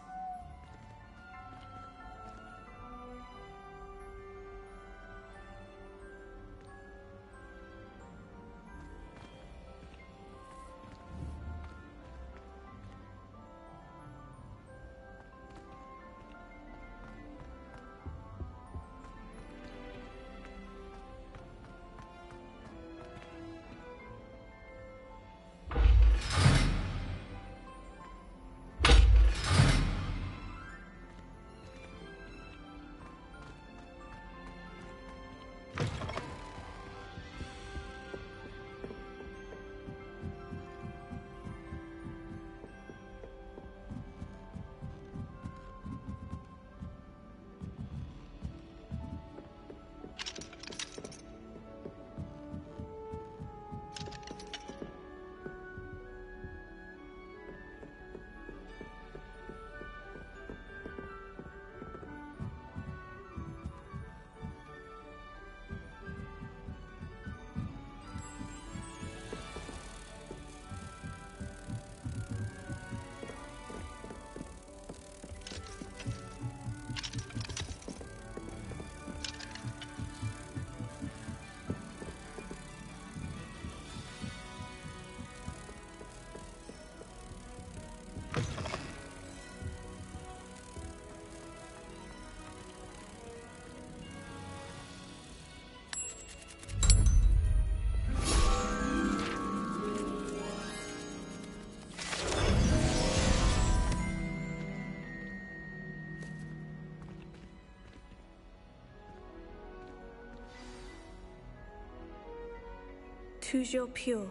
toujours pure.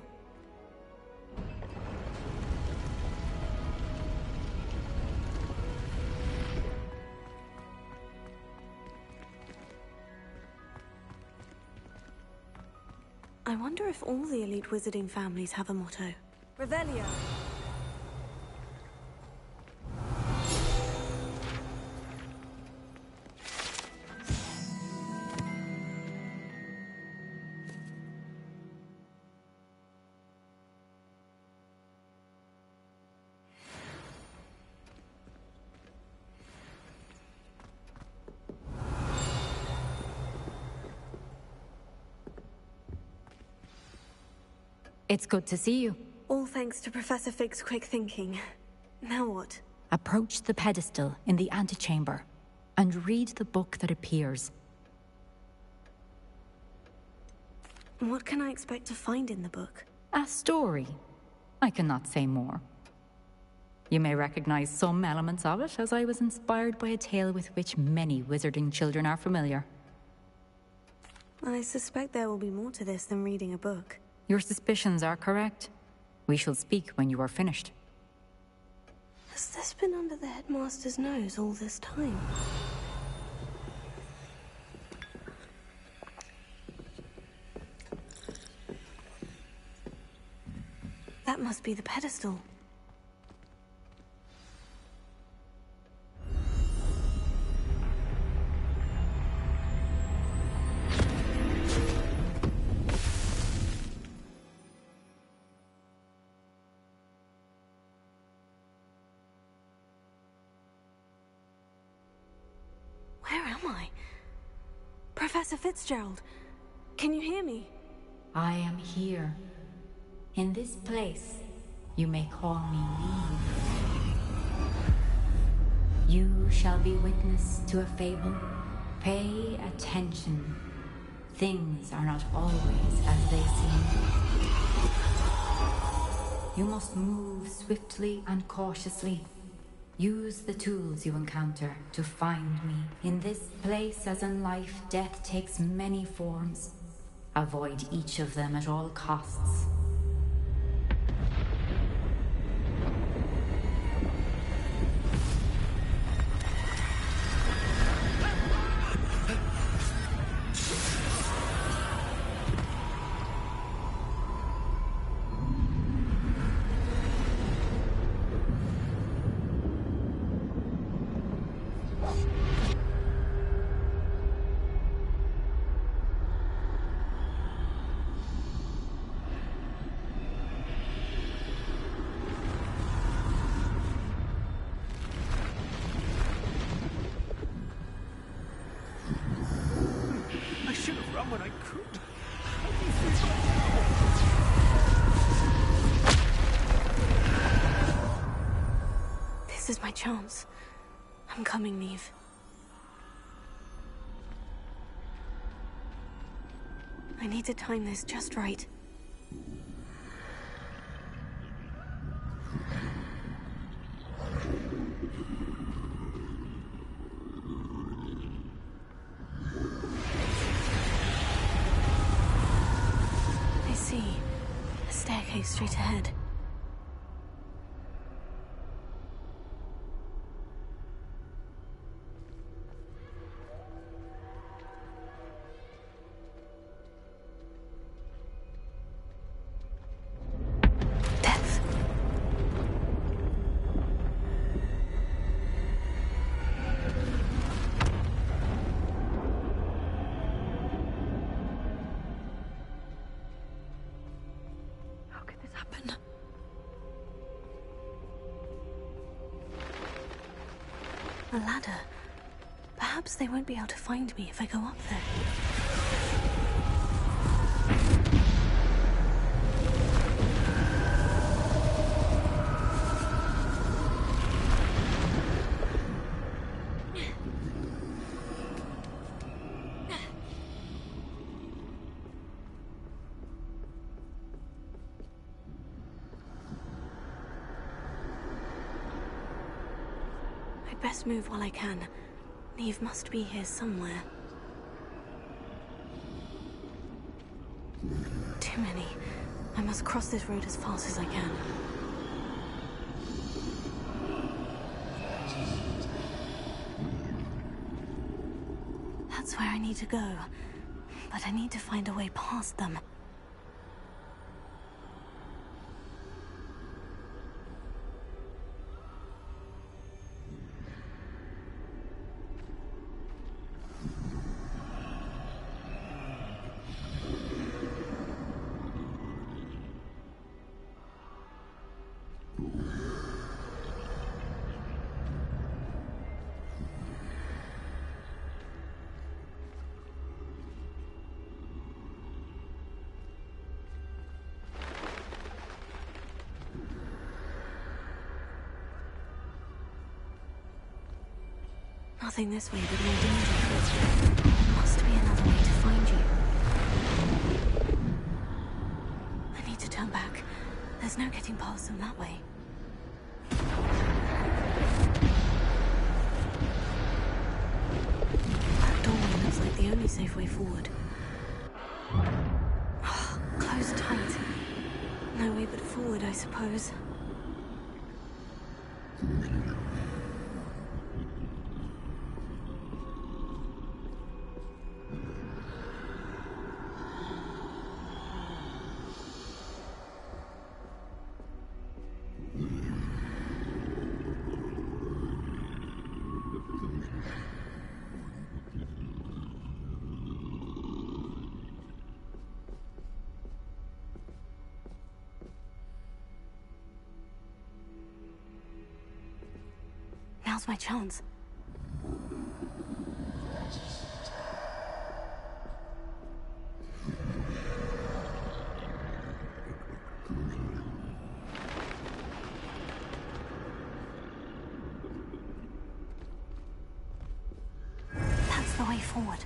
I wonder if all the elite wizarding families have a motto. Revelio. It's good to see you. All thanks to Professor Fig's quick thinking. Now what? Approach the pedestal in the antechamber and read the book that appears. What can I expect to find in the book? A story. I cannot say more. You may recognize some elements of it, as I was inspired by a tale with which many wizarding children are familiar. I suspect there will be more to this than reading a book. Your suspicions are correct. We shall speak when you are finished. Has this been under the headmaster's nose all this time? That must be the pedestal. Where am I? Professor Fitzgerald, can you hear me? I am here. In this place, you may call me Neve. You shall be witness to a fable. Pay attention. Things are not always as they seem. You must move swiftly and cautiously. Use the tools you encounter to find me. In this place, as in life, death takes many forms. Avoid each of them at all costs. When I could. This is my chance. I'm coming, Neve. I need to time this just right. Straight ahead. Death. A ladder. Perhaps they won't be able to find me if I go up there. Best move while I can. Neve must be here somewhere. Too many. must cross this road as fast as I can. That's where I need to go. But I need to find a way past them. Nothing this way but more danger. There must be another way to find you. I need to turn back. There's no getting past them that way. That doorway looks like the only safe way forward. Closed tight. No way but forward, I suppose. Now's my chance. That's the way forward.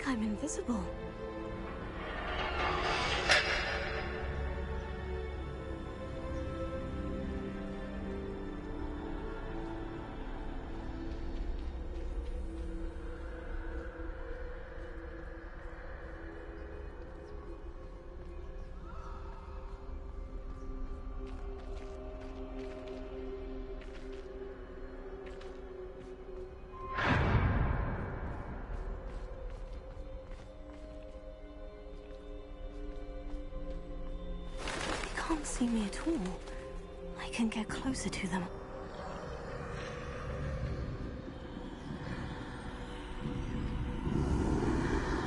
I'm invisible. Can't see me at all. I can get closer to them.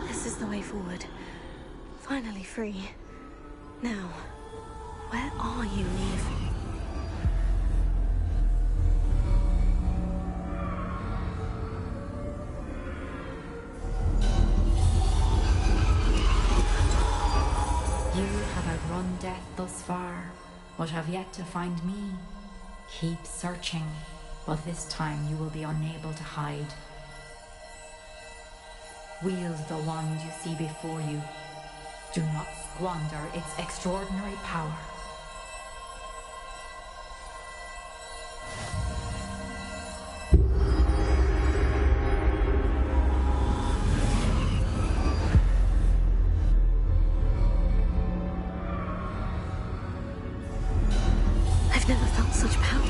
This is the way forward. Finally free. Now, where are you, Neve? Outrun death thus far, but have yet to find me. Keep searching, but this time you will be unable to hide. Wield the wand you see before you. Do not squander its extraordinary power. I've never felt such power.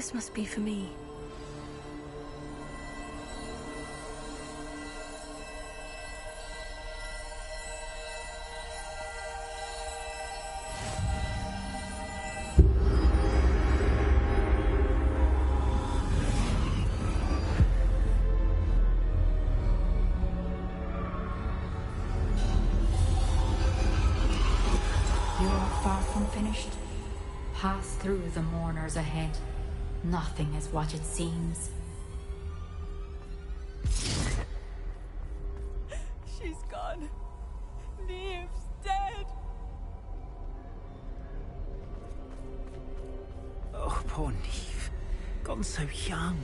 This must be for me. Finished. Pass through the mourners ahead. Nothing is what it seems. She's gone. Neve's dead. Oh, poor Neve. Gone so young.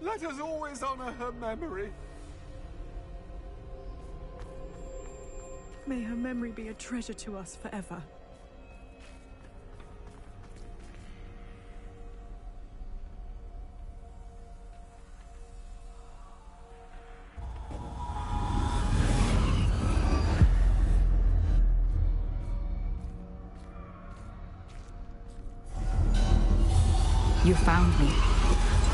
Let us always honor her memory. May her memory be a treasure to us forever. You found me,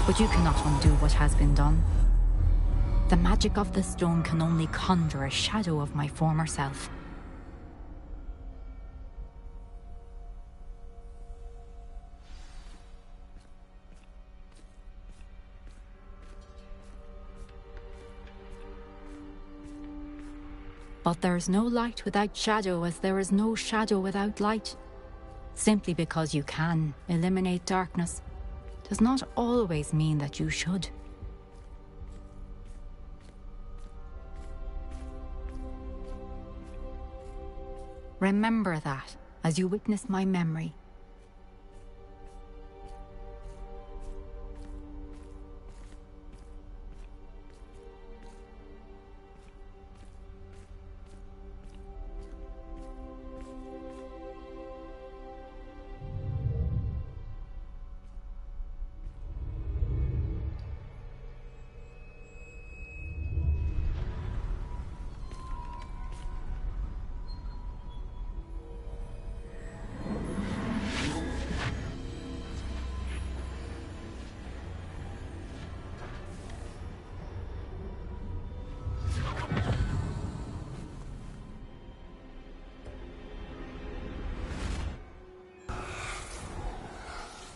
but you cannot undo what has been done. The magic of the stone can only conjure a shadow of my former self. But there's no light without shadow, as there is no shadow without light. Simply because you can eliminate darkness does not always mean that you should. Remember that as you witness my memory.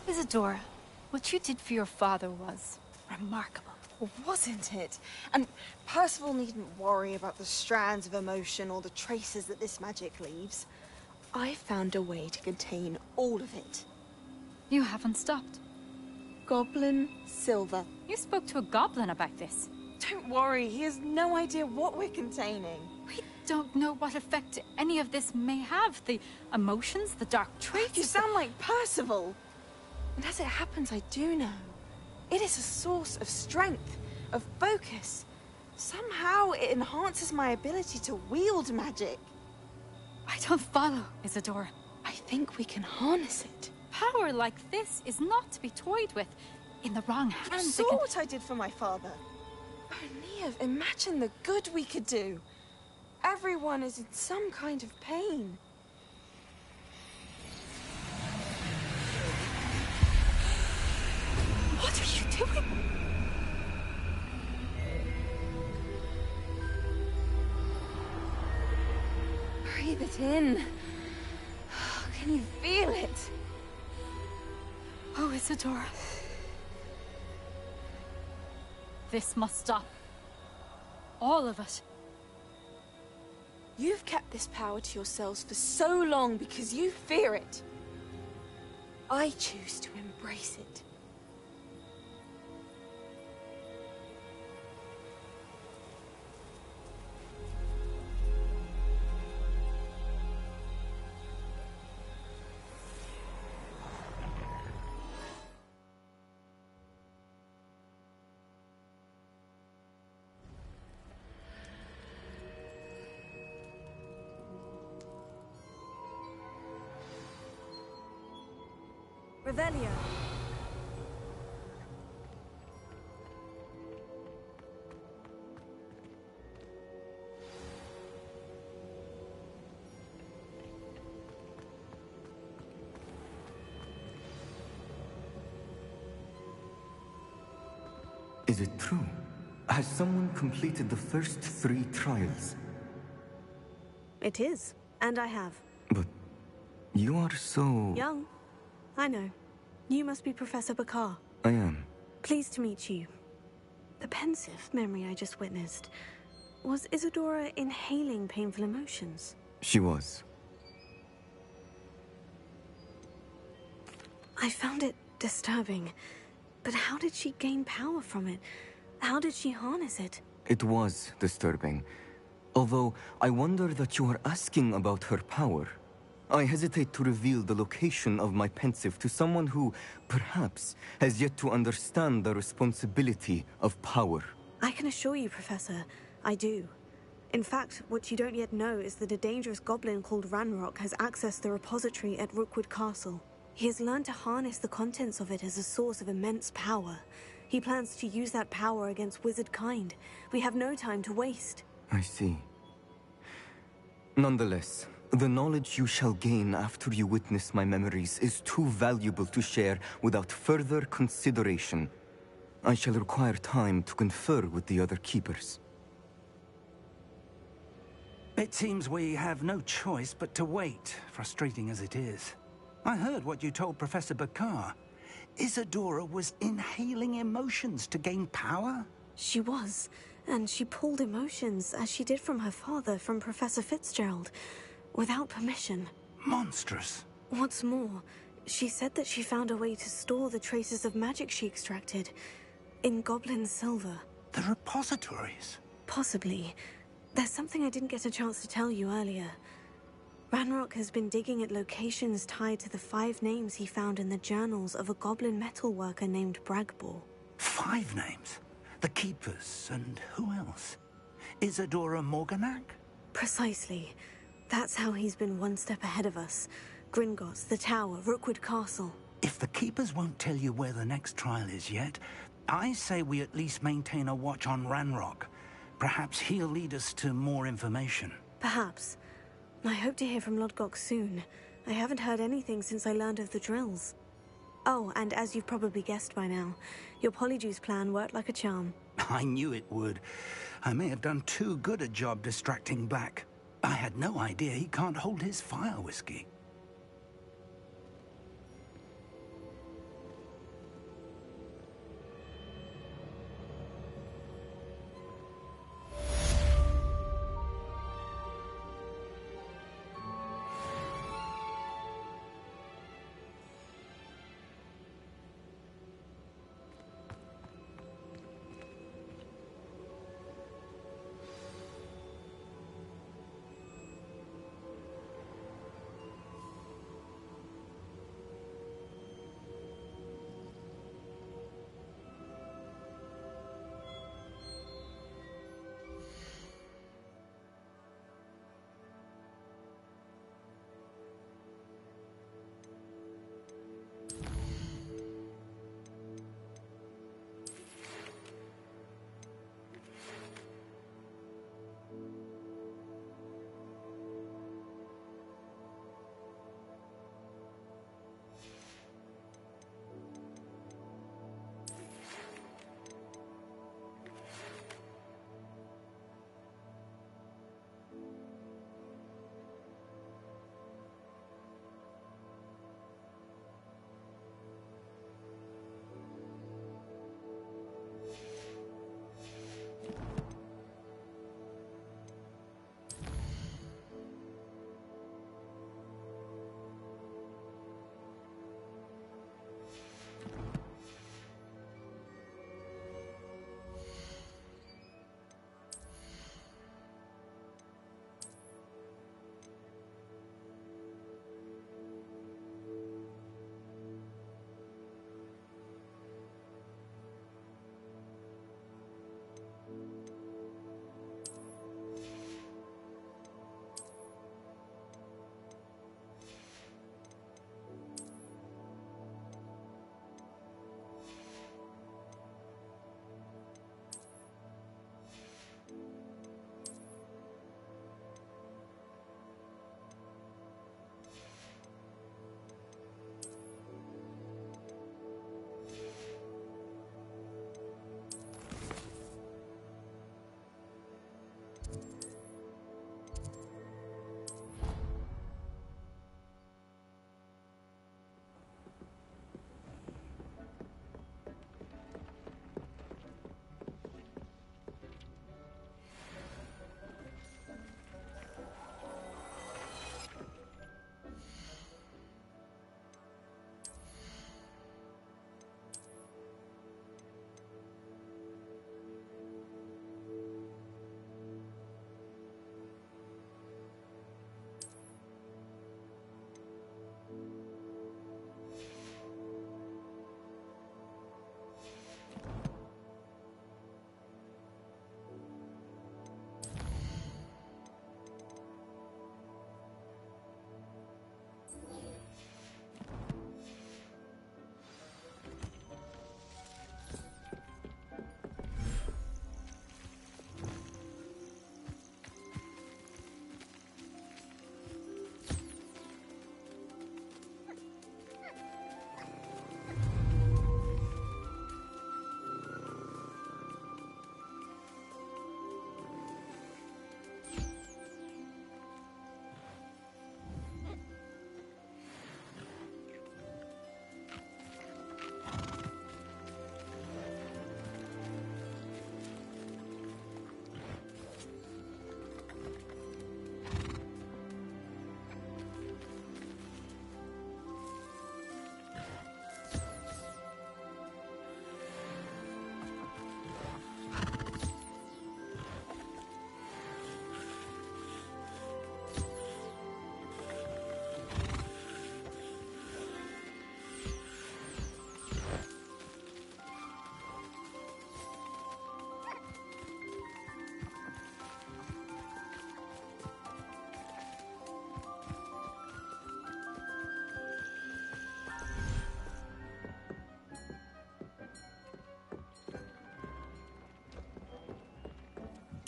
Isadora, what you did for your father was remarkable. Well, wasn't it? And Percival needn't worry about the strands of emotion or the traces that this magic leaves. I found a way to contain all of it. You haven't stopped. Goblin Silver. You spoke to a goblin about this. Don't worry, he has no idea what we're containing. We don't know what effect any of this may have. The emotions, the dark traits. You sound like Percival. And as it happens, I do know. It is a source of strength, of focus. Somehow it enhances my ability to wield magic. I don't follow, Isadora. I think we can harness it. Power like this is not to be toyed with. In the wrong hands, You saw what I did for my father. Oh, Neve, imagine the good we could do. Everyone is in some kind of pain. What are you doing? Breathe it in. Can you feel it? Oh, Isadora. This must stop. All of it. You've kept this power to yourselves for so long because you fear it. I choose to embrace it. Revelio. Is it true? Has someone completed the first 3 trials? It is, and I have. But you are so... Young. I know. You must be Professor Bakar. I am. Pleased to meet you. The pensive memory I just witnessed. Was Isadora inhaling painful emotions? She was. I found it disturbing. But how did she gain power from it? How did she harness it? It was disturbing. Although, I wonder that you are asking about her power. I hesitate to reveal the location of my pensive to someone who, perhaps, has yet to understand the responsibility of power. I can assure you, Professor, I do. In fact, what you don't yet know is that a dangerous goblin called Ranrock has accessed the repository at Rookwood Castle. He has learned to harness the contents of it as a source of immense power. He plans to use that power against wizard kind. We have no time to waste. I see. Nonetheless, the knowledge you shall gain after you witness my memories is too valuable to share without further consideration. I shall require time to confer with the other keepers. It seems we have no choice but to wait, frustrating as it is. I heard what you told Professor Bakar. Isadora was inhaling emotions to gain power? She was, and she pulled emotions, as she did from her father, from Professor Fitzgerald, without permission. Monstrous. What's more, she said that she found a way to store the traces of magic she extracted in goblin silver. The repositories? Possibly. There's something I didn't get a chance to tell you earlier. Ranrock has been digging at locations tied to the 5 names he found in the journals of a goblin metalworker named Bragbor. 5 names? The Keepers, and who else? Isadora Morganac? Precisely. That's how he's been one step ahead of us. Gringotts, the Tower, Rookwood Castle. If the Keepers won't tell you where the next trial is yet, I say we at least maintain a watch on Ranrock. Perhaps he'll lead us to more information. Perhaps. I hope to hear from Lodgok soon. I haven't heard anything since I learned of the drills. Oh, and as you've probably guessed by now, your Polyjuice plan worked like a charm. I knew it would. I may have done too good a job distracting Black. I had no idea he can't hold his fire whiskey.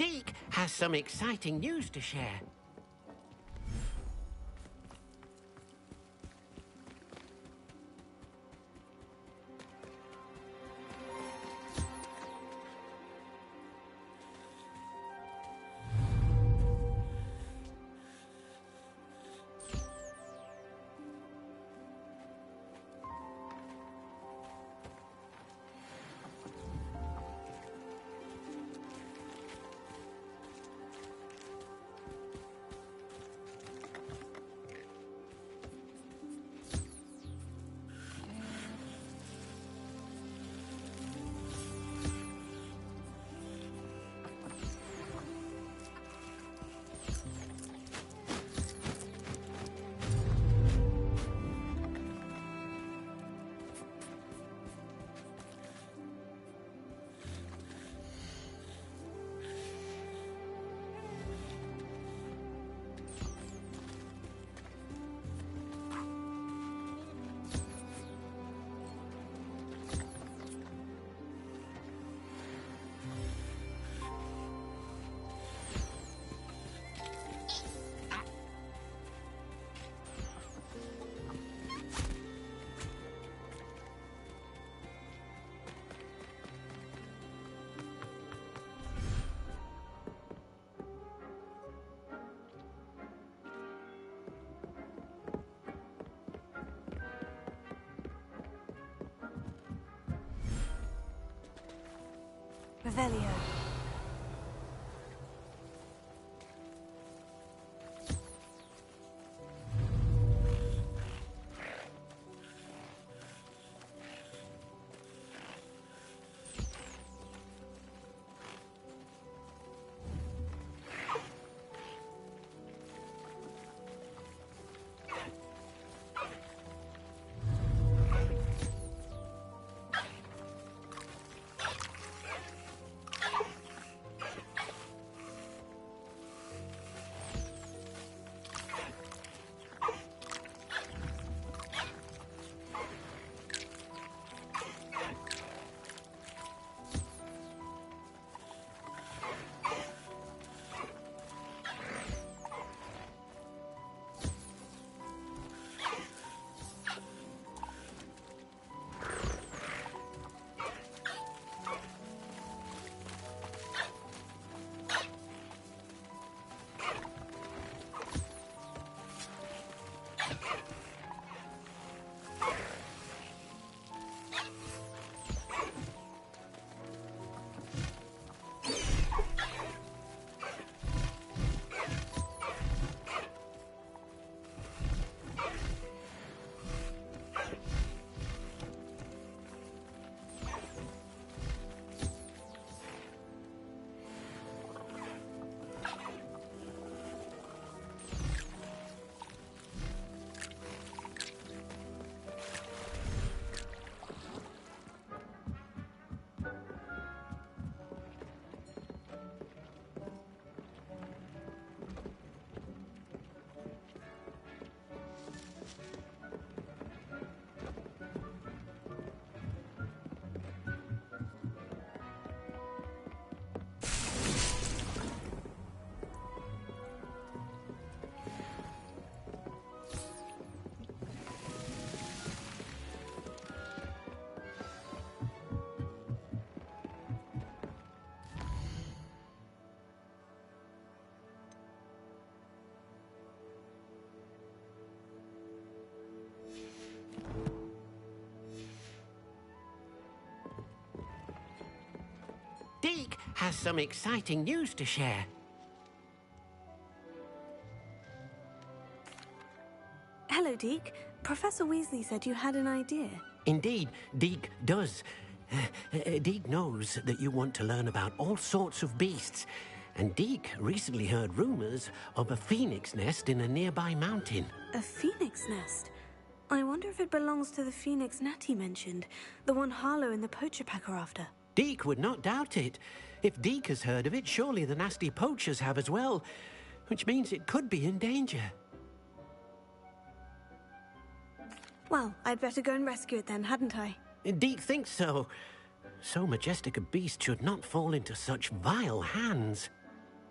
Deke has some exciting news to share. Revelio. Deke has some exciting news to share. Hello, Deke. Professor Weasley said you had an idea. Indeed, Deke does. Deke knows that you want to learn about all sorts of beasts, and Deke recently heard rumors of a phoenix nest in a nearby mountain. A phoenix nest? I wonder if it belongs to the phoenix Natty mentioned, the one Harlow and the poacher pack are after. Deke would not doubt it. If Deke has heard of it, surely the nasty poachers have as well, which means it could be in danger. Well, I'd better go and rescue it then, hadn't I? Deke thinks so. So majestic a beast should not fall into such vile hands.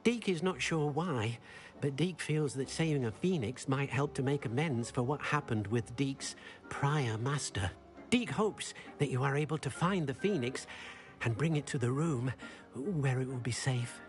Deke is not sure why, but Deke feels that saving a phoenix might help to make amends for what happened with Deke's prior master. Deke hopes that you are able to find the phoenix and bring it to the room where it will be safe.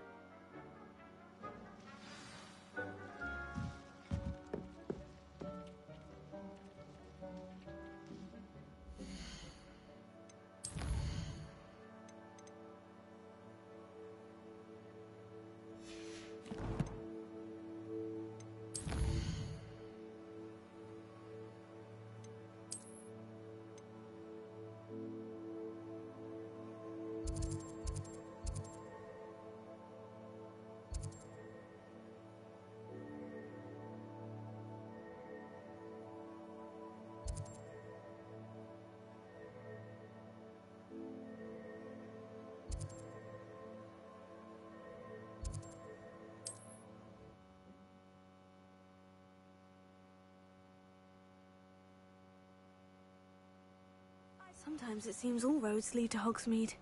Sometimes it seems all roads lead to Hogsmeade.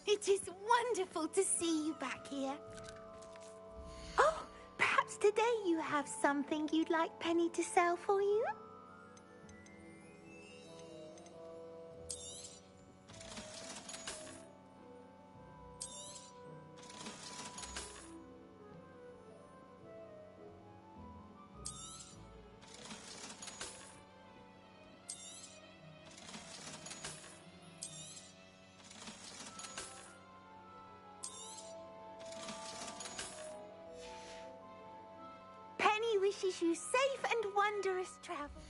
It is wonderful to see you back here. Oh, perhaps today you have something you'd like Penny to sell for you? Penny wishes you safe and wondrous travel.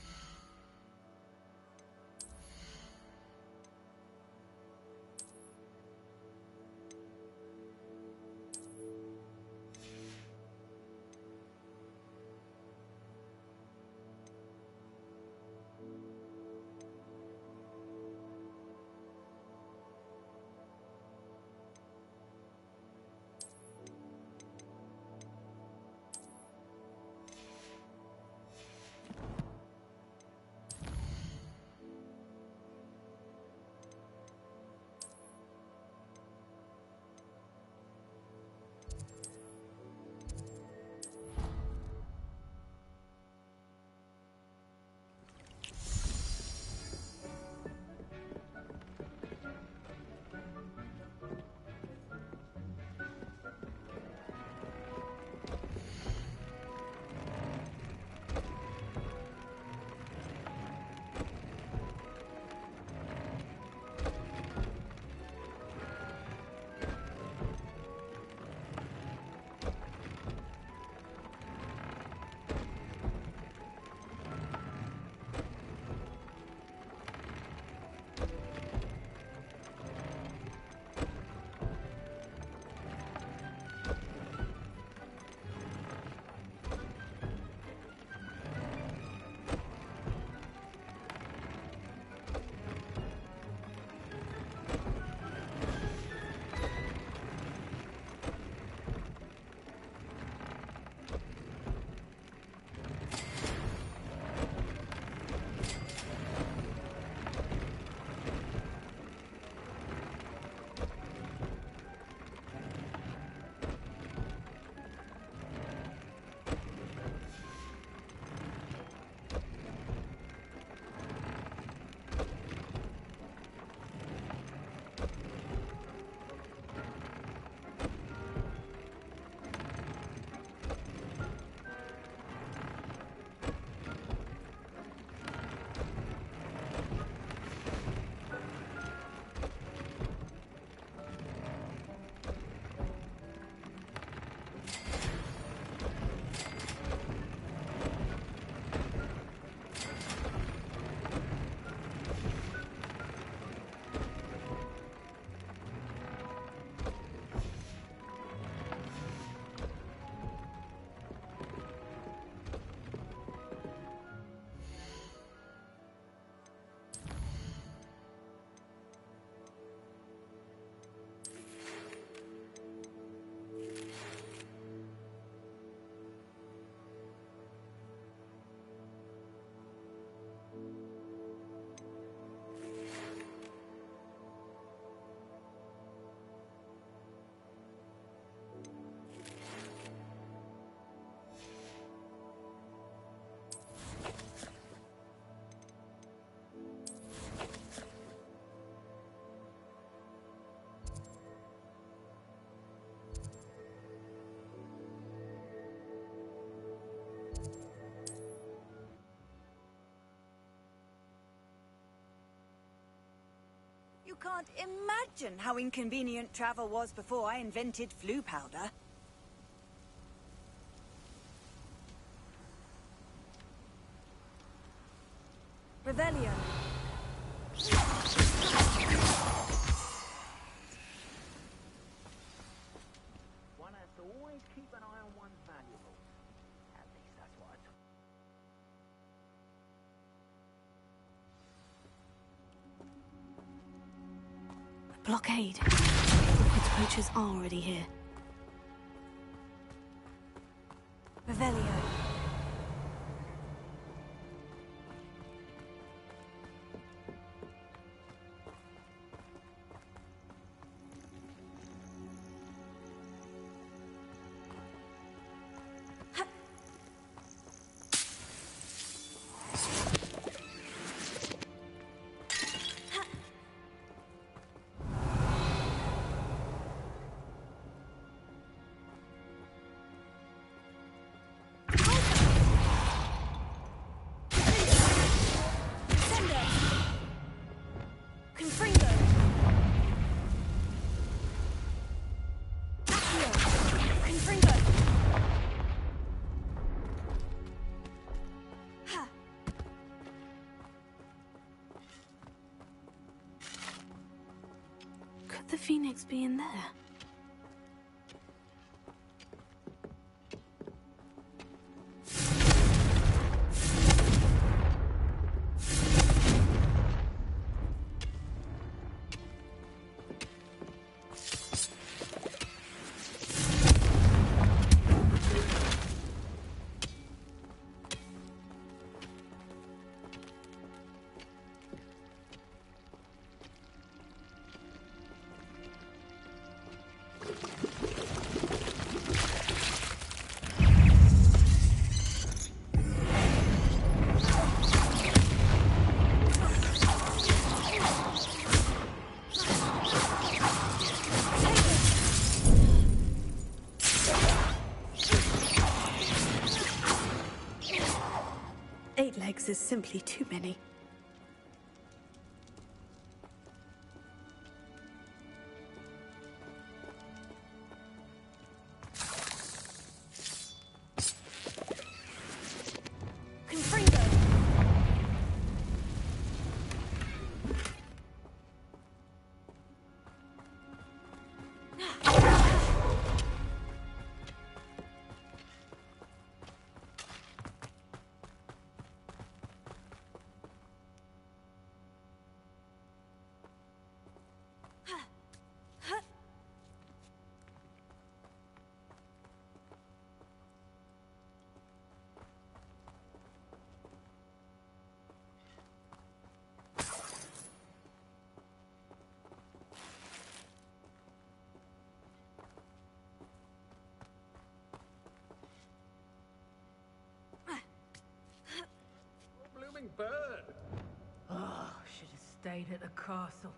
can't imagine how inconvenient travel was before I invented flu powder. Revelio. One has to always keep an eye on one's valuables. At least that's what I Blockade. Rookwood's poachers are already here. Revelio. Could the Phoenix be in there? Is simply too many. Blooming bird! Oh, should have stayed at the castle.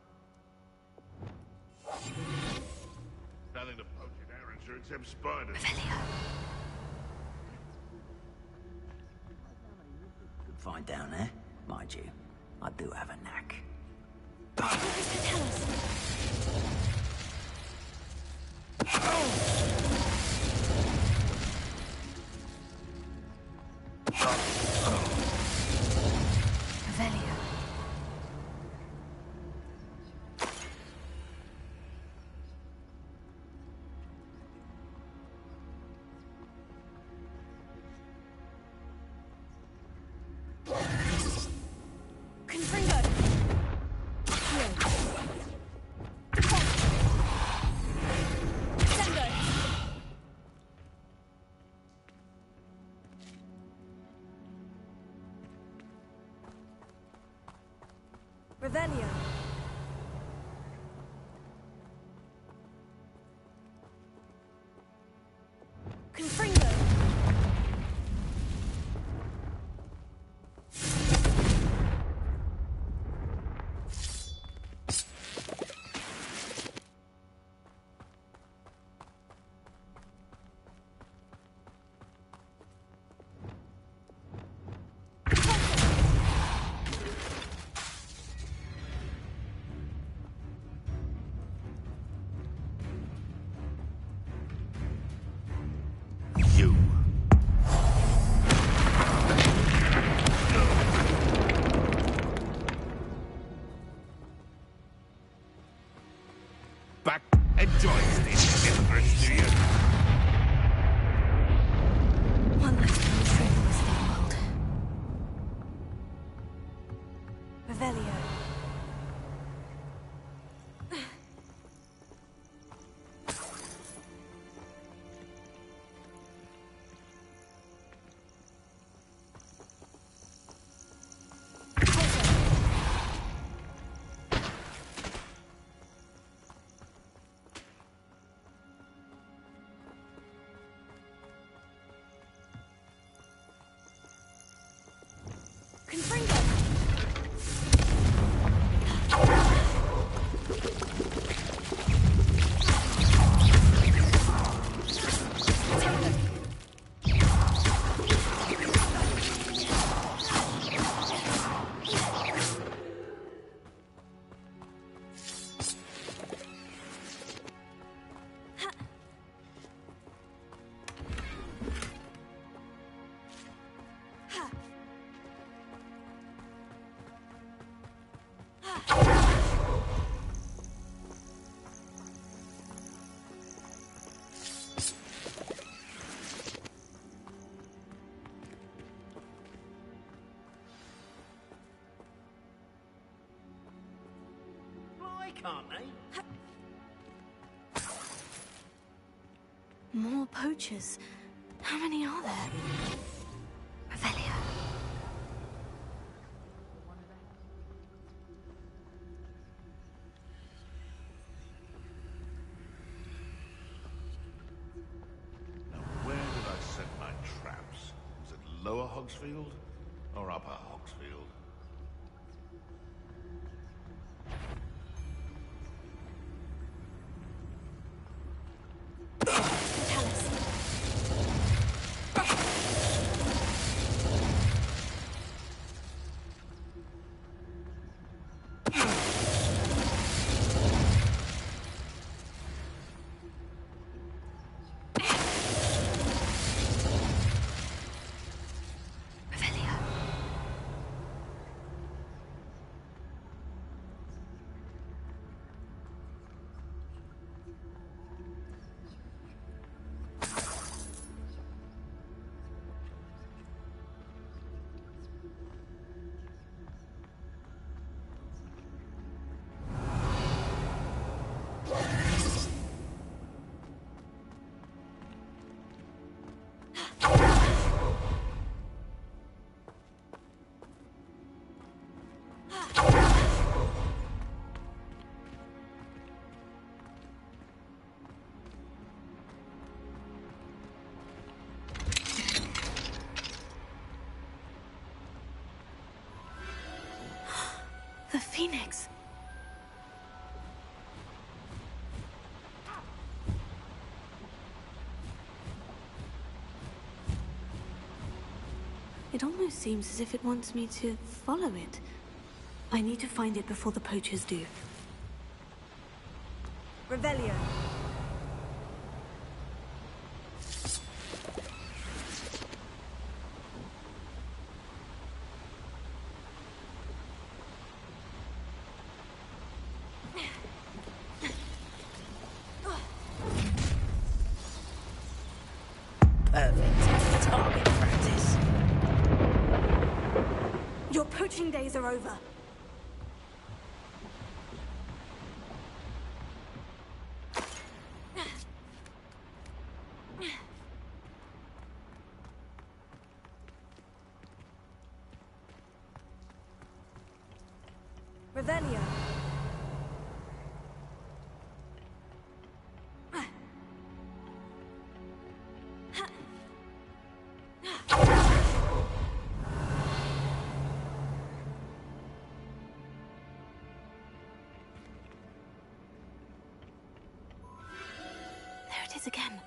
Nothing to poach in Arranger except spiders. Good find down there, mind you. I do have a knack. Revelio. Confringo. Joystick immigrants, do you? One less demonstrator in this world. Revelio. Why can't they? More poachers. How many are there? Revelio. Now, where did I set my traps? Was it Lower Hogsfield or Upper Hogsfield? The Phoenix. It almost seems as if it wants me to follow it. I need to find it before the poachers do. Revelio. Perfect. Target practice. Your poaching days are over. Revelio. There it is again.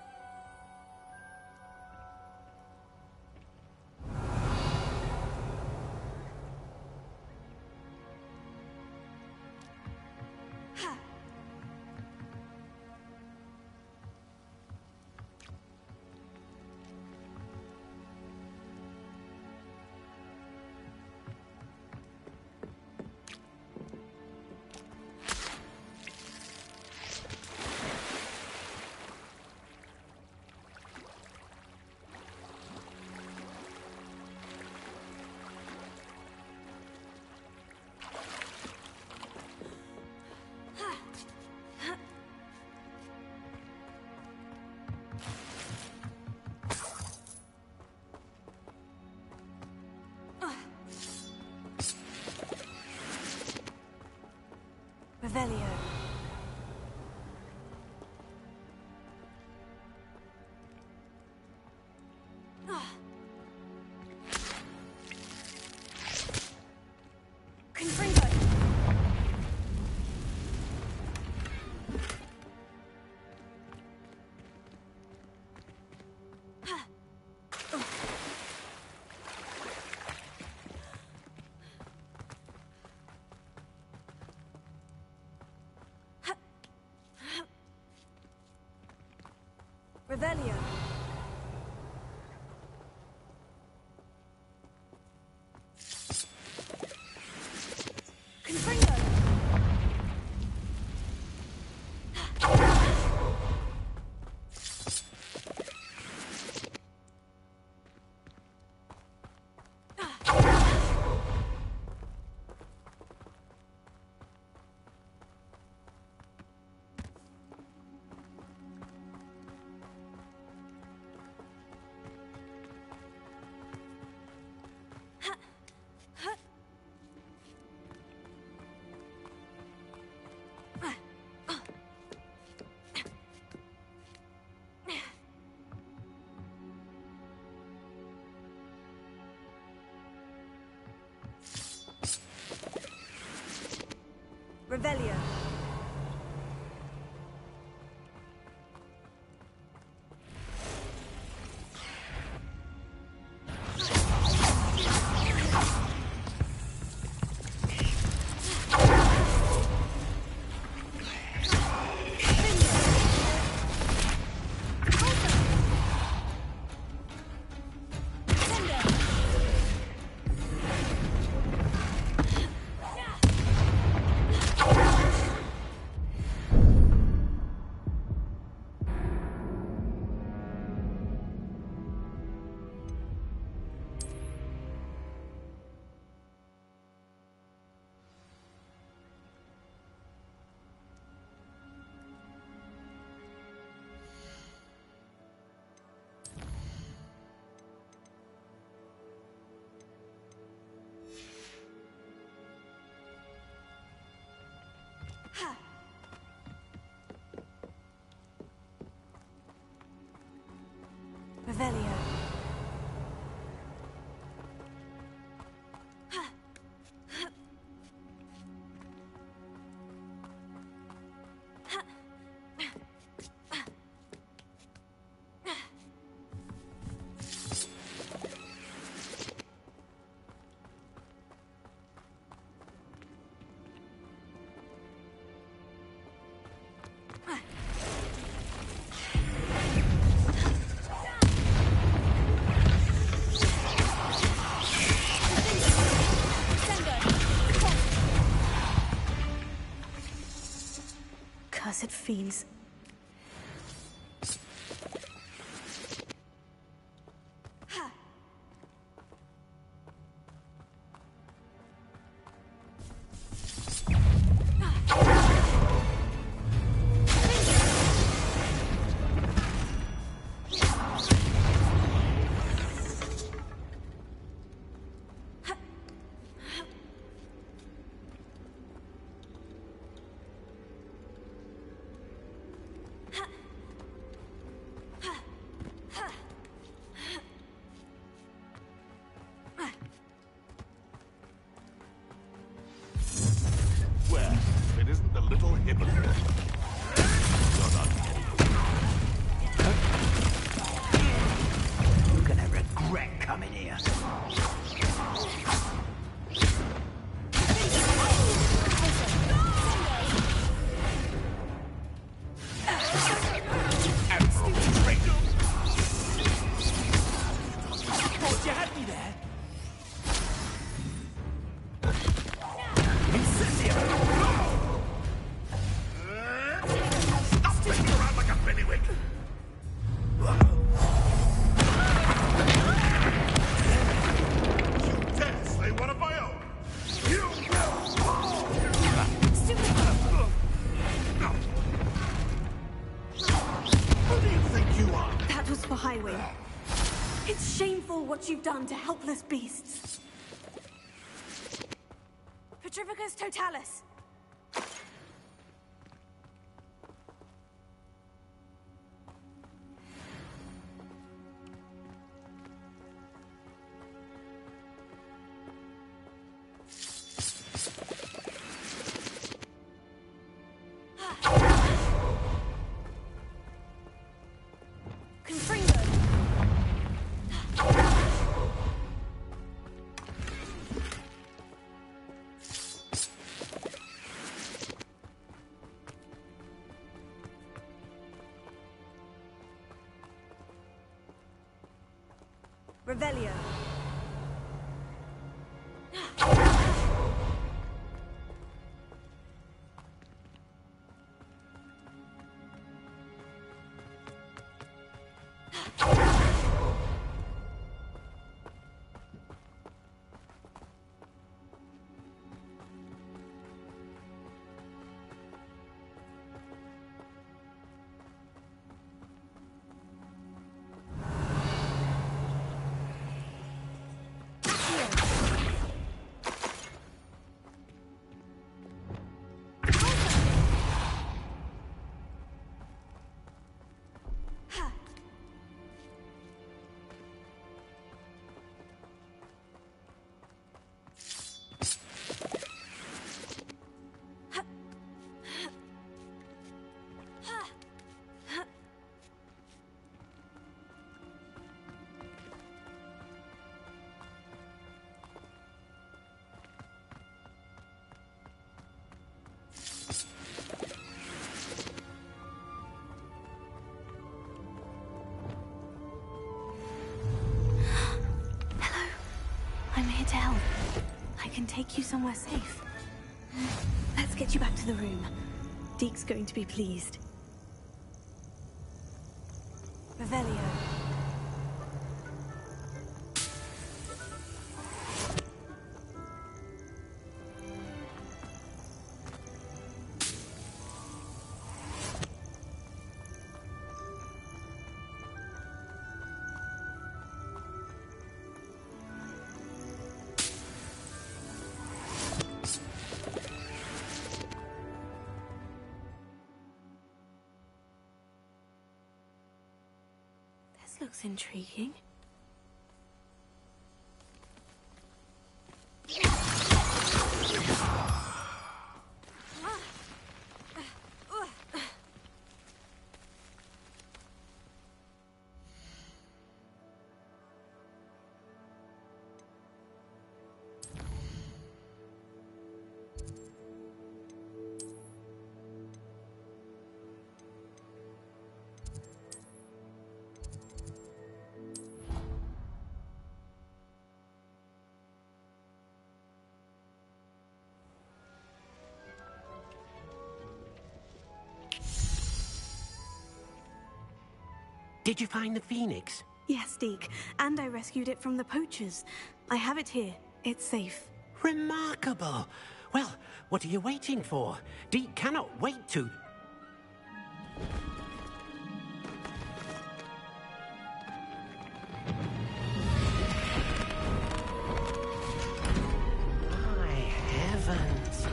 Revelio. Confringo. Revelio. Confringo. Revelio. Revelio. Cursed fiends. Well, if it isn't the little hypocrite. You're gonna regret coming here. Thought you had me there. Stop sticking around like a pennywig! You dare slay one of my own! You Who do you think you are? That was for Highway. It's shameful what you've done to helpless beasts. Petrificus Totalis. Revelio. I'm here to help. I can take you somewhere safe. Let's get you back to the room. Deke's going to be pleased. Revelio. This looks intriguing. Did you find the phoenix? Yes, Deke. And I rescued it from the poachers. I have it here. It's safe. Remarkable! Well, what are you waiting for? Deke cannot wait to... My heavens!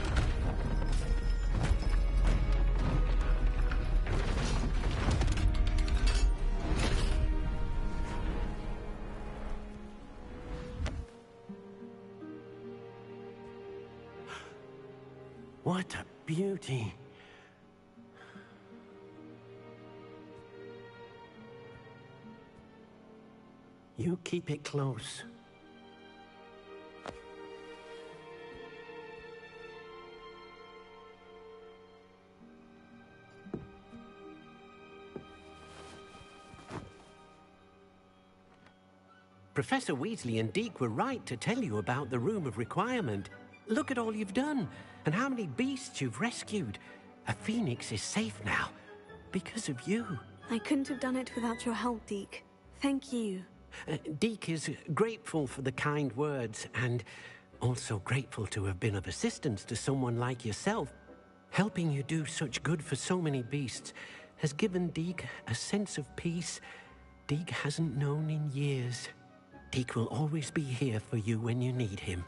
What a beauty. You keep it close. Professor Weasley and Deke were right to tell you about the Room of Requirement. Look at all you've done, and how many beasts you've rescued. A phoenix is safe now, because of you. I couldn't have done it without your help, Deke. Thank you. Deke is grateful for the kind words, and also grateful to have been of assistance to someone like yourself. Helping you do such good for so many beasts has given Deke a sense of peace Deke hasn't known in years. Deke will always be here for you when you need him.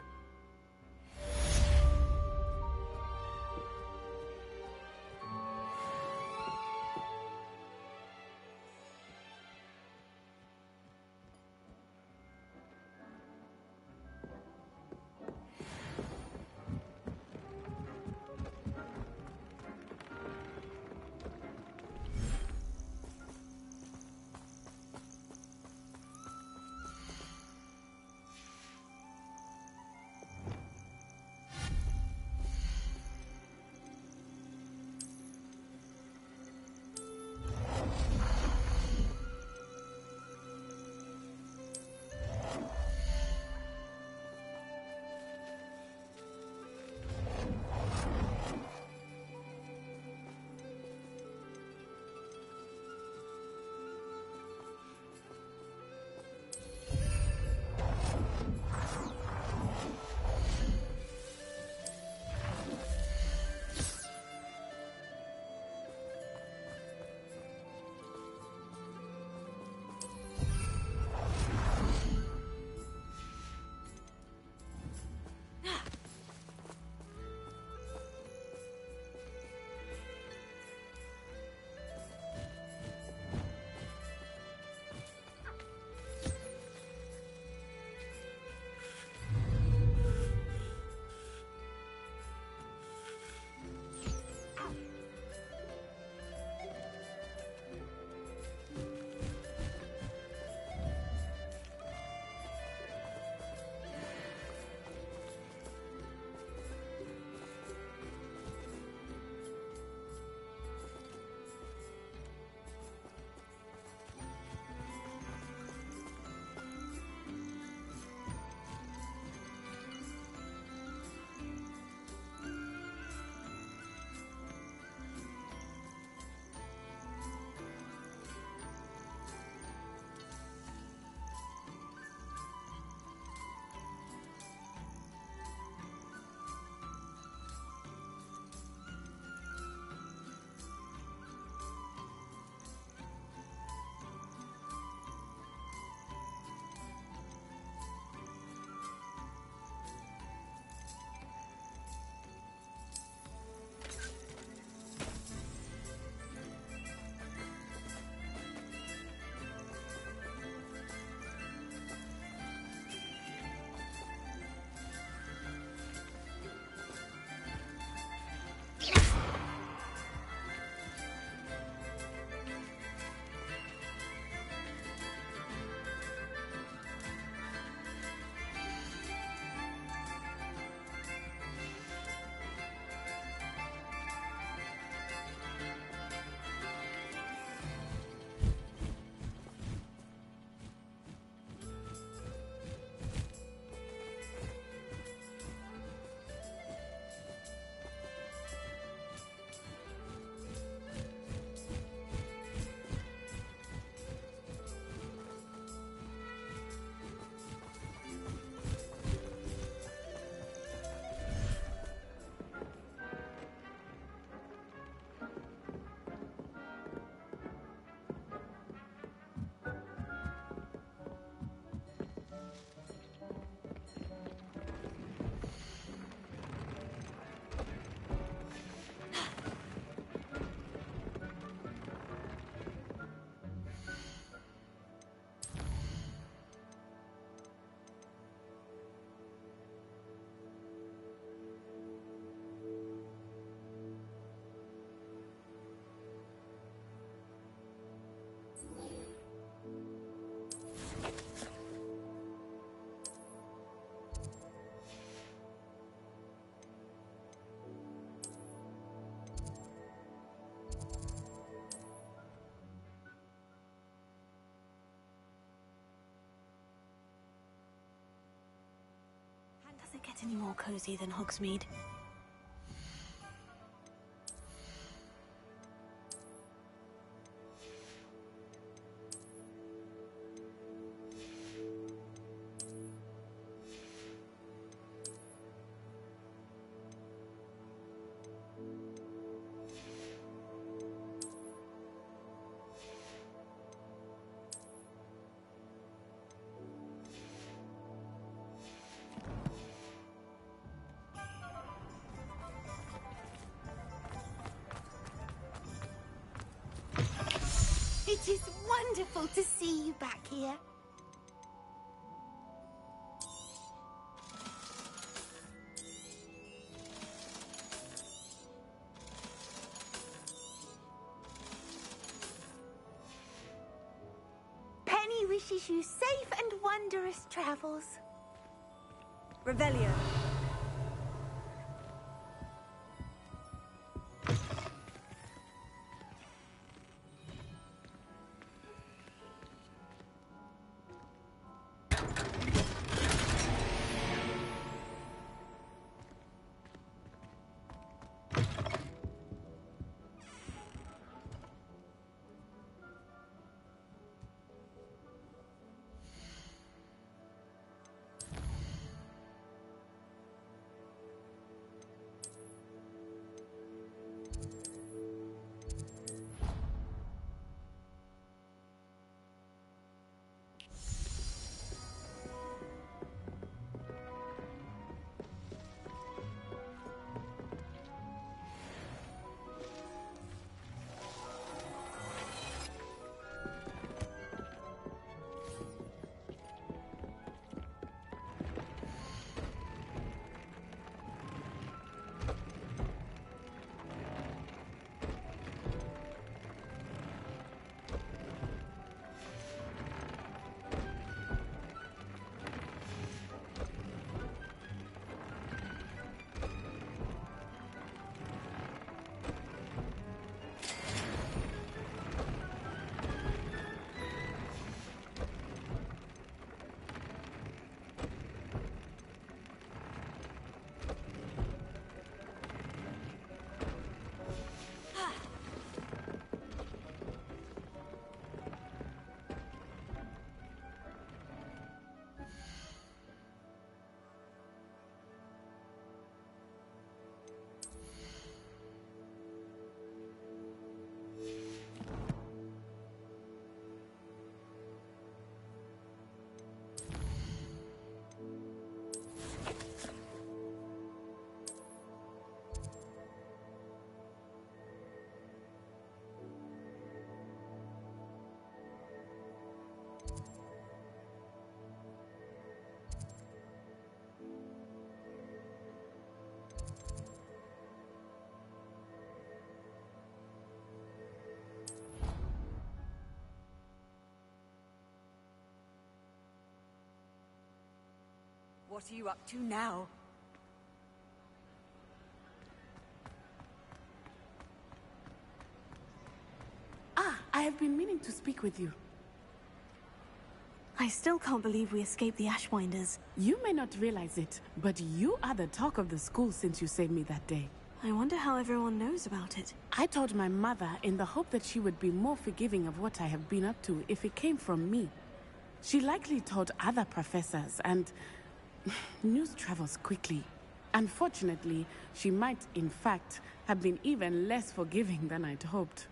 can't get any more cozy than Hogsmeade. It is wonderful to see you back here. Penny wishes you safe and wondrous travels. Revelio. What are you up to now? I have been meaning to speak with you. I still can't believe we escaped the Ashwinders. You may not realize it, but you are the talk of the school since you saved me that day. I wonder how everyone knows about it. I told my mother in the hope that she would be more forgiving of what I have been up to if it came from me. She likely told other professors, and news travels quickly. Unfortunately, she might, in fact, have been even less forgiving than I'd hoped.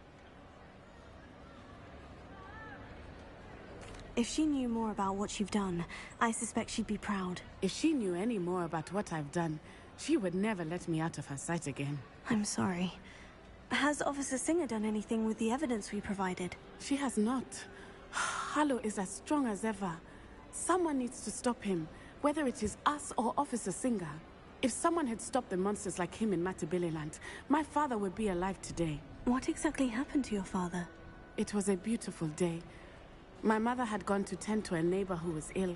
If she knew more about what you've done, I suspect she'd be proud. If she knew any more about what I've done, she would never let me out of her sight again. I'm sorry. Has Officer Singer done anything with the evidence we provided? She has not. Harlow is as strong as ever. Someone needs to stop him, whether it is us or Officer Singer. If someone had stopped the monsters like him in Matabeleland, my father would be alive today. What exactly happened to your father? It was a beautiful day. My mother had gone to tend to a neighbor who was ill,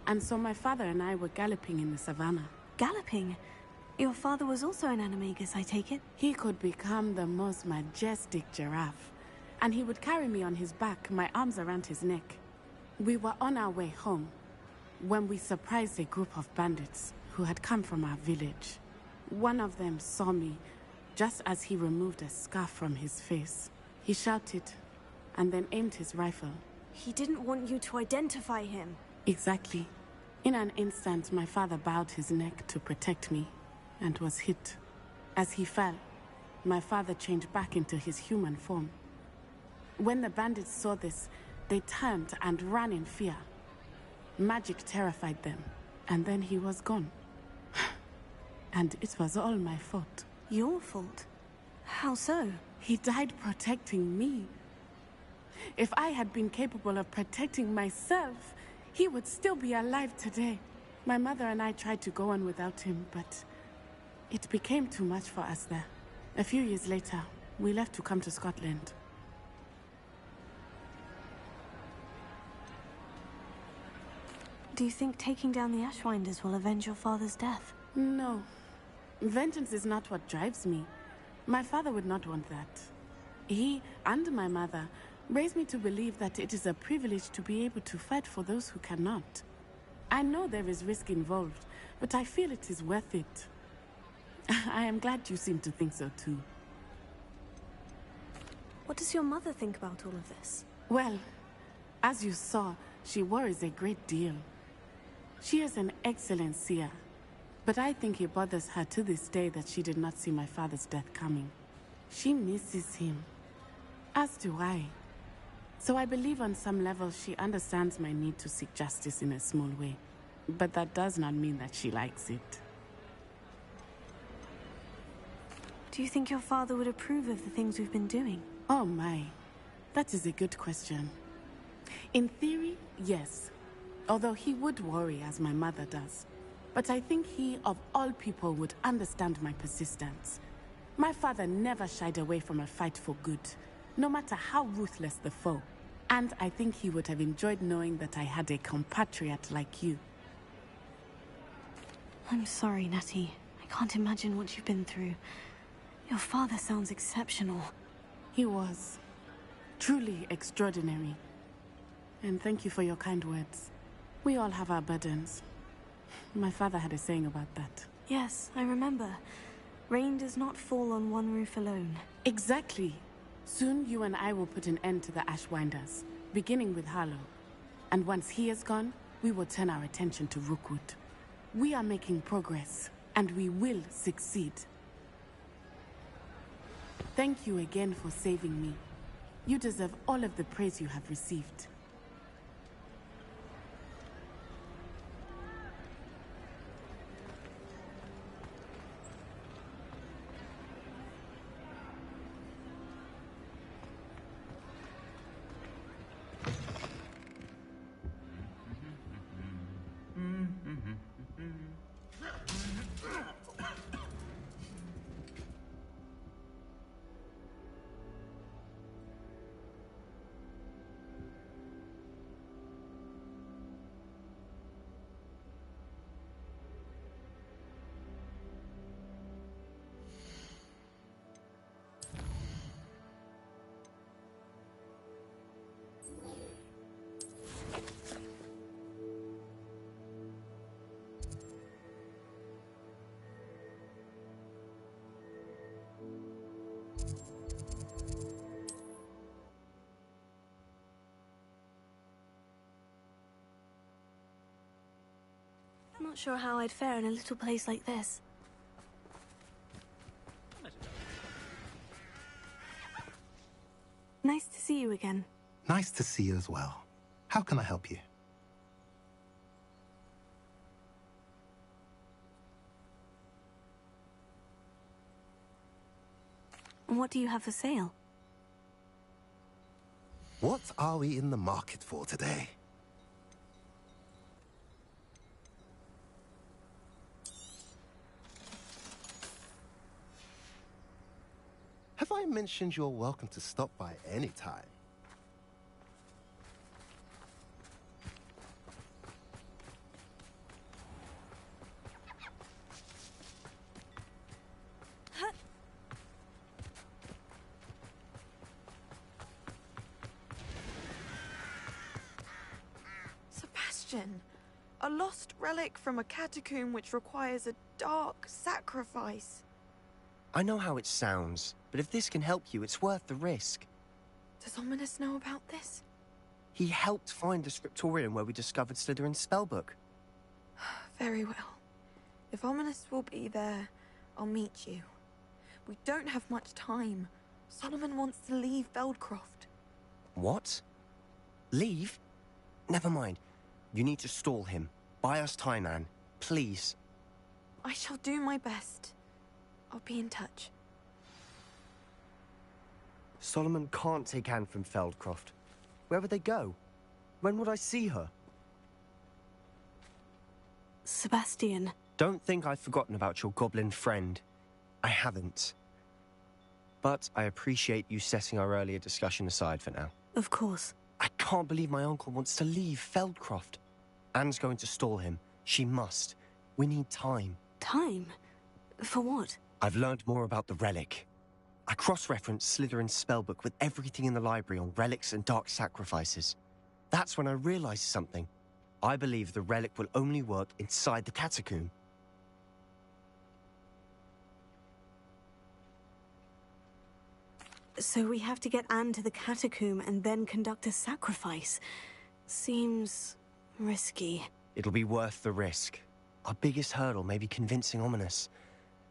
and so my father and I were galloping in the savannah. Galloping? Your father was also an animagus, I take it? He could become the most majestic giraffe, and he would carry me on his back, my arms around his neck. We were on our way home when we surprised a group of bandits. who had come from our village. One of them saw me just as he removed a scarf from his face. He shouted and then aimed his rifle. He didn't want you to identify him. Exactly. In an instant, my father bowed his neck to protect me and was hit. As he fell, my father changed back into his human form. When the bandits saw this, they turned and ran in fear. Magic terrified them, and then he was gone. And it was all my fault. Your fault? How so? He died protecting me. If I had been capable of protecting myself, he would still be alive today. My mother and I tried to go on without him, but it became too much for us there. A few years later, we left to come to Scotland. Do you think taking down the Ashwinders will avenge your father's death? No. Vengeance is not what drives me. My father would not want that. He and my mother raised me to believe that it is a privilege to be able to fight for those who cannot. I know there is risk involved, but I feel it is worth it. I am glad you seem to think so too. What does your mother think about all of this? Well, as you saw, she worries a great deal. She is an excellent seer, but I think it bothers her to this day that she did not see my father's death coming. She misses him, as do I. So I believe on some level she understands my need to seek justice in a small way. But that does not mean that she likes it. Do you think your father would approve of the things we've been doing? Oh my, that is a good question. In theory, yes. Although he would worry as my mother does. But I think he, of all people, would understand my persistence. My father never shied away from a fight for good, no matter how ruthless the foe. And I think he would have enjoyed knowing that I had a compatriot like you. I'm sorry, Natty. I can't imagine what you've been through. Your father sounds exceptional. He was. Truly extraordinary. And thank you for your kind words. We all have our burdens. My father had a saying about that. Yes, I remember. Rain does not fall on one roof alone. Exactly. Soon you and I will put an end to the Ashwinders, beginning with Harlow. And once he is gone, we will turn our attention to Rookwood. We are making progress, and we will succeed. Thank you again for saving me. You deserve all of the praise you have received. I'm not sure how I'd fare in a little place like this. Nice to see you again. Nice to see you as well. How can I help you? And what do you have for sale? What are we in the market for today? Have I mentioned you're welcome to stop by any time? Sebastian, A lost relic from a catacomb which requires a dark sacrifice. I know how it sounds, but if this can help you, it's worth the risk. Does Ominous know about this? He helped find the scriptorium where we discovered Slytherin's spellbook. Very well. If Ominous will be there, I'll meet you. We don't have much time. Solomon wants to leave Feldcroft. What? Leave? Never mind. You need to stall him. Buy us time, Anne. Please. I shall do my best. I'll be in touch. Solomon can't take Anne from Feldcroft. Where would they go? When would I see her? Sebastian. Don't think I've forgotten about your goblin friend. I haven't. But I appreciate you setting our earlier discussion aside for now. Of course. I can't believe my uncle wants to leave Feldcroft. Anne's going to stall him. She must. We need time. Time? For what? I've learned more about the relic. I cross-referenced Slytherin's spellbook with everything in the library on relics and dark sacrifices. That's when I realized something. I believe the relic will only work inside the catacomb. So we have to get Anne to the catacomb and then conduct a sacrifice. Seems risky. It'll be worth the risk. Our biggest hurdle may be convincing Ominous.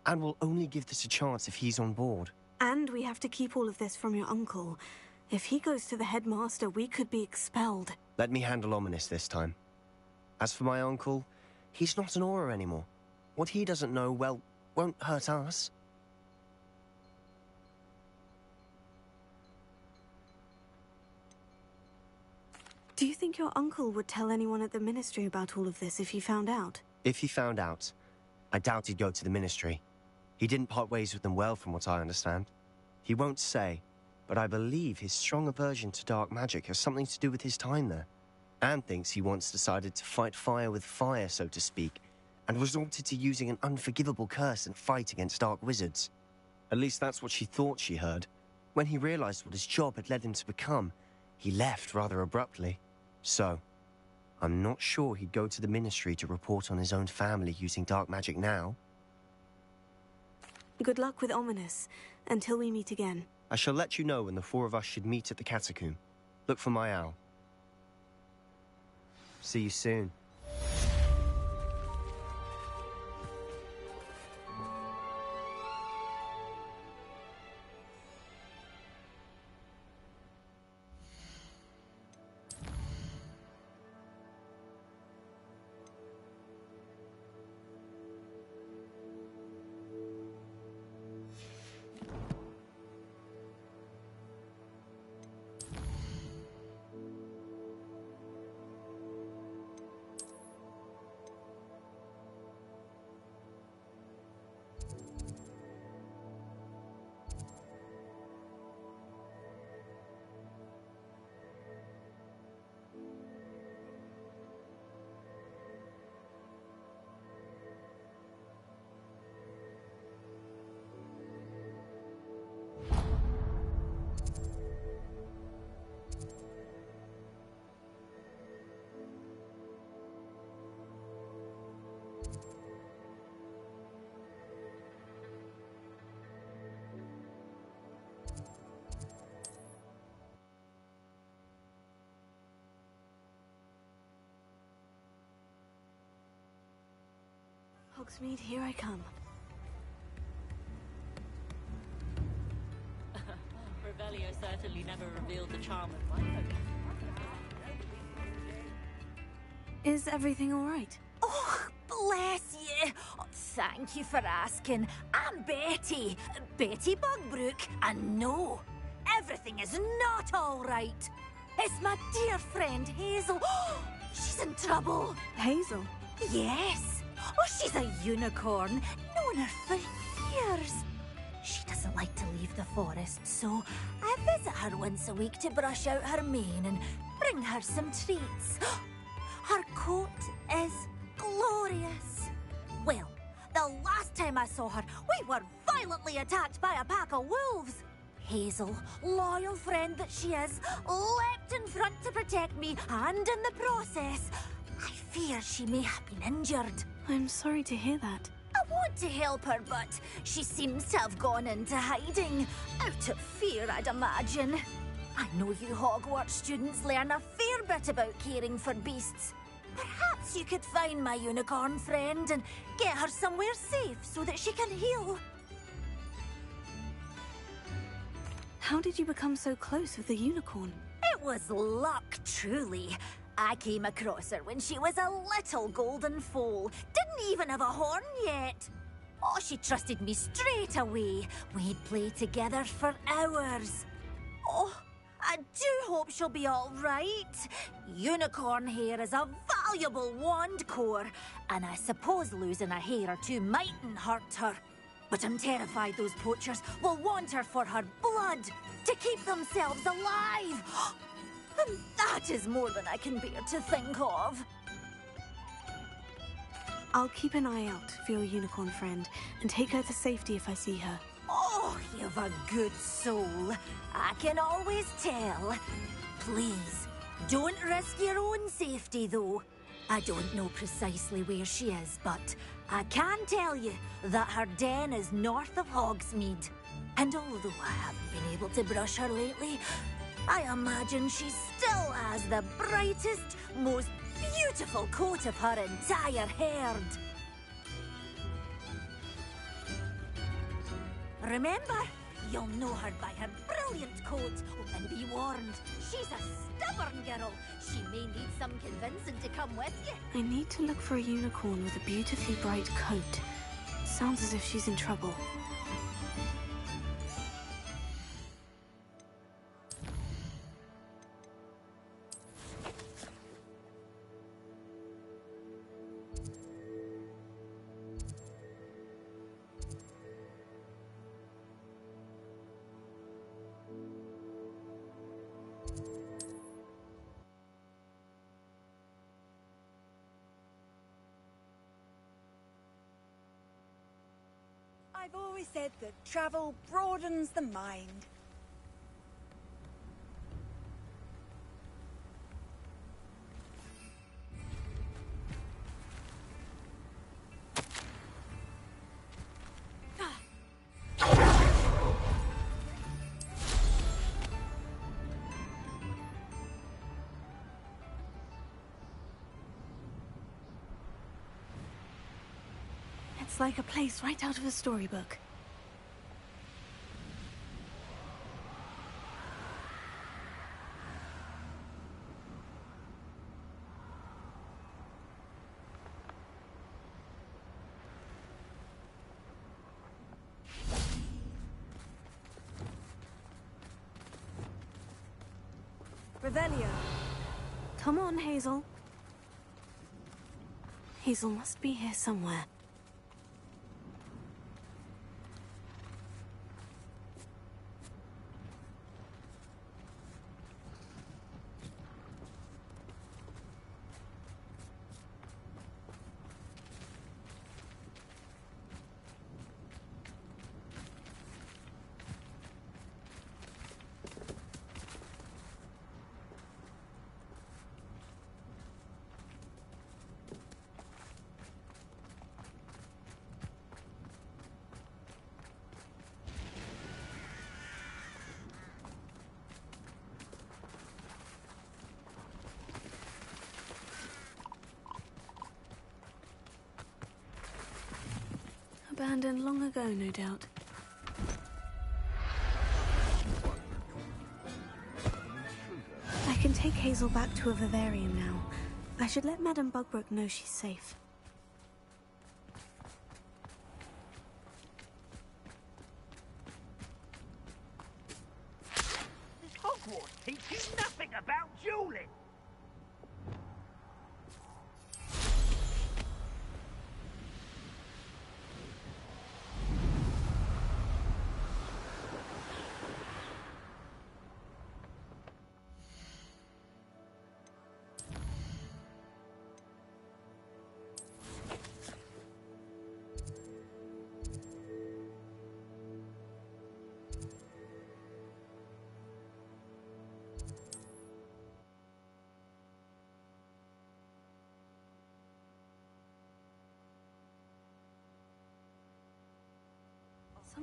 Anne will only give this a chance if he's on board. And we have to keep all of this from your uncle. If he goes to the headmaster, we could be expelled. Let me handle Ominous this time. As for my uncle, he's not an Auror anymore. What he doesn't know, well, won't hurt us. Do you think your uncle would tell anyone at the Ministry about all of this if he found out? If he found out, I doubt he'd go to the Ministry. He didn't part ways with them well, from what I understand. He won't say, but I believe his strong aversion to dark magic has something to do with his time there. Anne thinks he once decided to fight fire with fire, so to speak, and resorted to using an unforgivable curse in fight against dark wizards. At least that's what she thought she heard. When he realized what his job had led him to become, he left rather abruptly. So, I'm not sure he'd go to the Ministry to report on his own family using dark magic now. Good luck with Ominous, until we meet again. I shall let you know when the four of us should meet at the catacomb. Look for my owl. See you soon. Hogsmeade, here I come. Revelio certainly never revealed the charm of my focus. Is everything all right? Oh, bless you. Oh, thank you for asking. I'm Betty. Betty Bugbrook. And no, everything is not all right. It's my dear friend Hazel. She's in trouble. Hazel? Yes. Oh, she's a unicorn. Known her for years. She doesn't like to leave the forest, so I visit her once a week to brush out her mane and bring her some treats. Her coat is glorious. Well, the last time I saw her, we were violently attacked by a pack of wolves. Hazel, loyal friend that she is, leapt in front to protect me, and in the process, I fear she may have been injured. I'm sorry to hear that. I want to help her, but she seems to have gone into hiding. Out of fear, I'd imagine. I know you Hogwarts students learn a fair bit about caring for beasts. Perhaps you could find my unicorn friend and get her somewhere safe so that she can heal. How did you become so close with the unicorn? It was luck, truly. I came across her when she was a little golden foal. Didn't even have a horn yet. Oh, she trusted me straight away. We'd play together for hours. Oh, I do hope she'll be all right. Unicorn hair is a valuable wand core, and I suppose losing a hair or two mightn't hurt her. But I'm terrified those poachers will want her for her blood, to keep themselves alive. And that is more than I can bear to think of. I'll keep an eye out for your unicorn friend and take her to safety if I see her. Oh, you've a good soul. I can always tell. Please, don't risk your own safety, though. I don't know precisely where she is, but I can tell you that her den is north of Hogsmeade. And although I haven't been able to brush her lately, I imagine she still has the brightest, most beautiful coat of her entire herd. Remember, you'll know her by her brilliant coat. Oh, and be warned, she's a stubborn girl. She may need some convincing to come with you. I need to look for a unicorn with a beautifully bright coat. Sounds as if she's in trouble. I've always said that travel broadens the mind. It's like a place right out of a storybook. Revelio. Come on, Hazel. Hazel must be here somewhere. Abandoned long ago, no doubt. I can take Hazel back to a vivarium now. I should let Madame Bugbrook know she's safe. Hogwarts teaches nothing about dueling.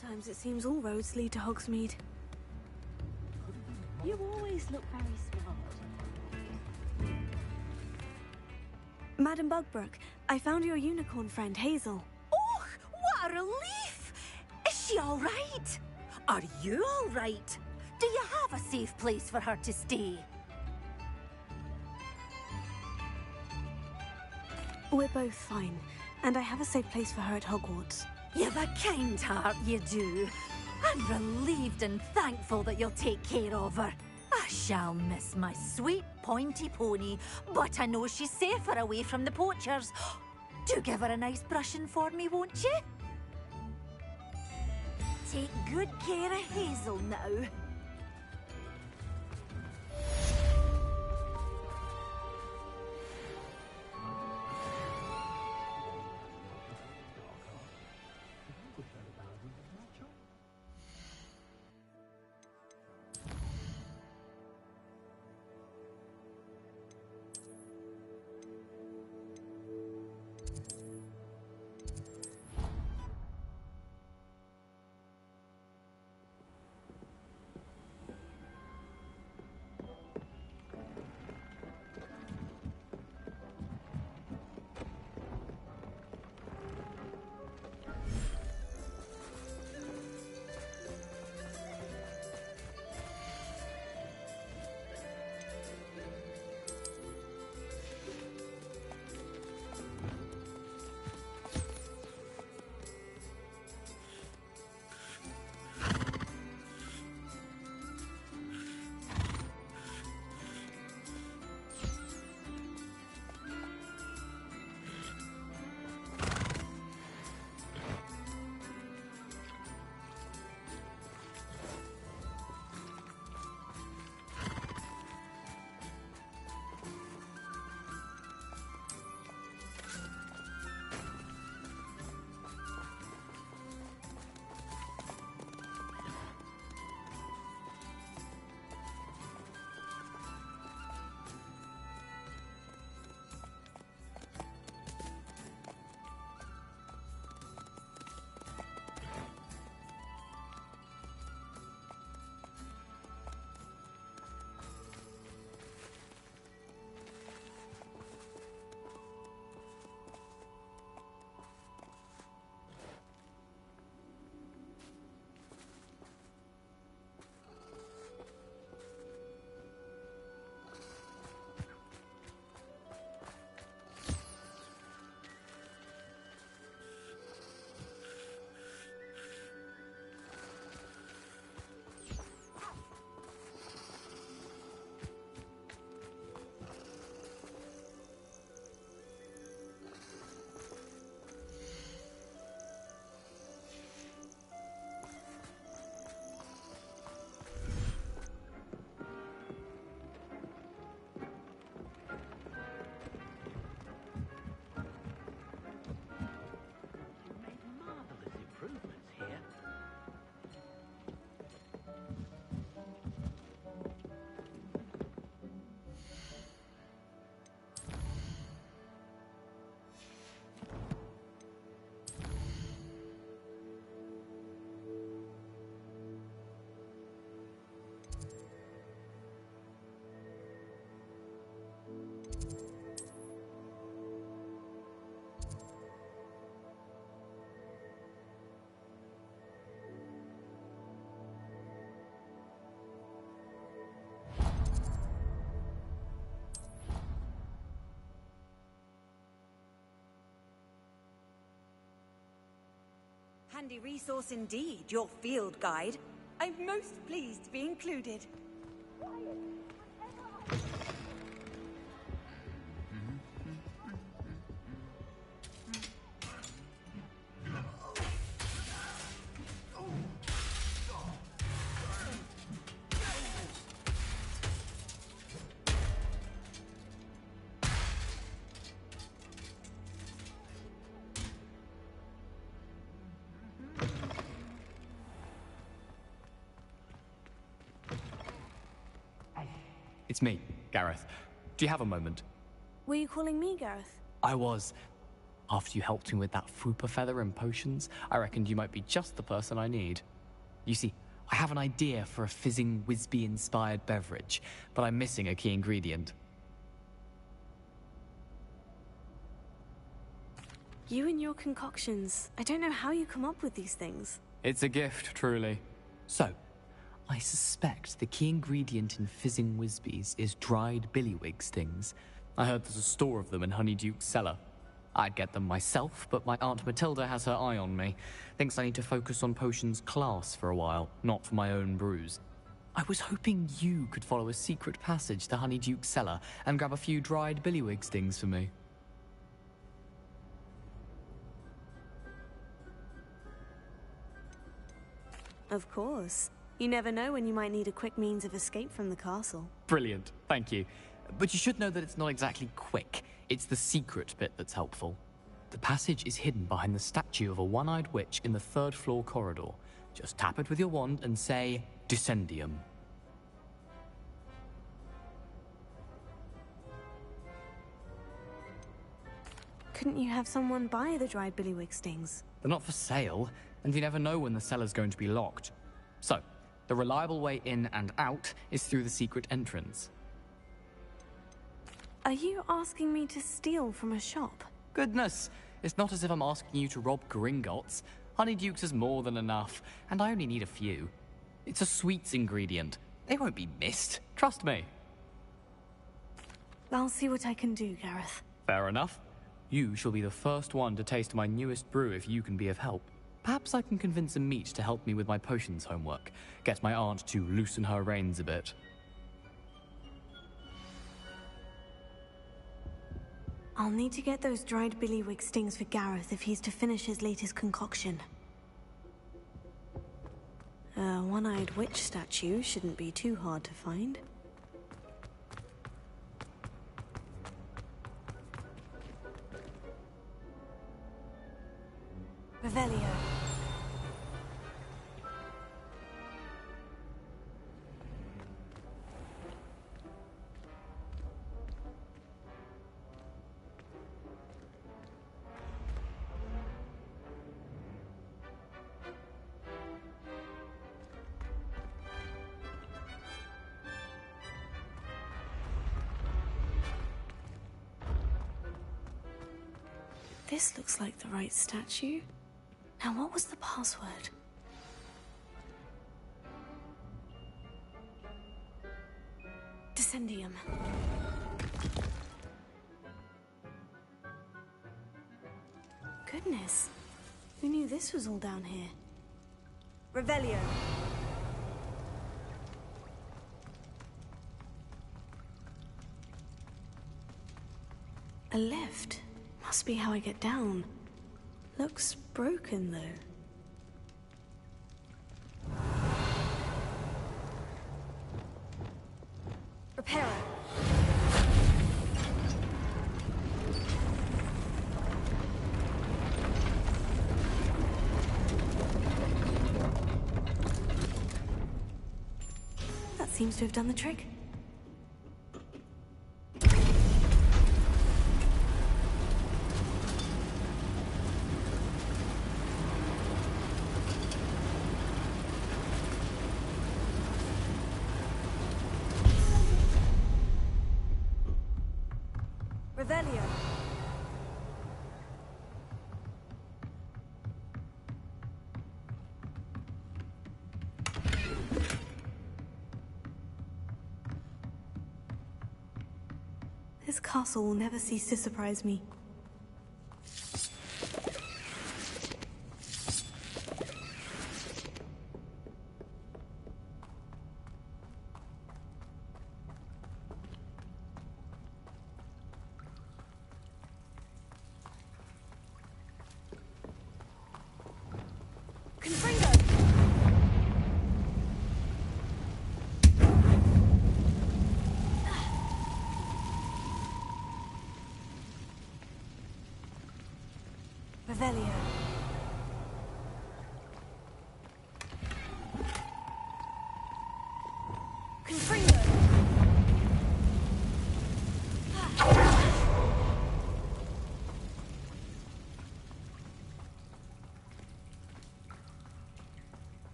Sometimes it seems all roads lead to Hogsmeade. You always look very smart. Madam Bugbrook, I found your unicorn friend, Hazel. Oh, what a relief! Is she all right? Are you all right? Do you have a safe place for her to stay? We're both fine, and I have a safe place for her at Hogwarts. You've a kind heart, you do. I'm relieved and thankful that you'll take care of her. I shall miss my sweet pointy pony, but I know she's safer away from the poachers. Do give her a nice brushing for me, won't you? Take good care of Hazel now. Handy resource indeed, your field guide. I'm most pleased to be included. It's me, Gareth. Do you have a moment? Were you calling me, Gareth? I was. After you helped me with that fupa feather and potions, I reckoned you might be just the person I need. You see, I have an idea for a fizzing Wisby-inspired beverage, but I'm missing a key ingredient. You and your concoctions. I don't know how you come up with these things. It's a gift, truly. So, I suspect the key ingredient in fizzing Wisbies is dried billywig stings. I heard there's a store of them in Honeyduke's cellar. I'd get them myself, but my Aunt Matilda has her eye on me. Thinks I need to focus on potions class for a while, not for my own brews. I was hoping you could follow a secret passage to Honeyduke's cellar and grab a few dried billywig stings for me. Of course. You never know when you might need a quick means of escape from the castle. Brilliant, thank you. But you should know that it's not exactly quick. It's the secret bit that's helpful. The passage is hidden behind the statue of a one-eyed witch in the third-floor corridor. Just tap it with your wand and say, Descendium. Couldn't you have someone buy the dried billywig stings? They're not for sale, and you never know when the cellar's going to be locked. So, the reliable way in and out is through the secret entrance. Are you asking me to steal from a shop? Goodness, it's not as if I'm asking you to rob Gringotts. Honeyduke's is more than enough, and I only need a few. It's a sweets ingredient. They won't be missed, trust me. I'll see what I can do, Gareth. Fair enough. You shall be the first one to taste my newest brew if you can be of help. Perhaps I can convince a meat to help me with my potions homework. Get my aunt to loosen her reins a bit. I'll need to get those dried billywig stings for Gareth if he's to finish his latest concoction. A one-eyed witch statue shouldn't be too hard to find. Revelio. This looks like the right statue. Now, what was the password? Descendium. Goodness. Who knew this was all down here? Revelio. A lift. Must be how I get down. Looks broken, though. Reparo. That seems to have done the trick. Revelio. This castle will never cease to surprise me. Revelio. Confringo.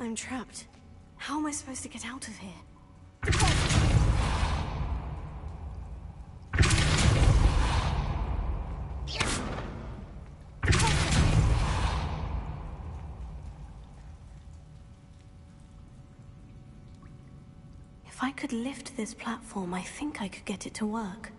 I'm trapped. How am I supposed to get out of here? If I could lift this platform, I think I could get it to work.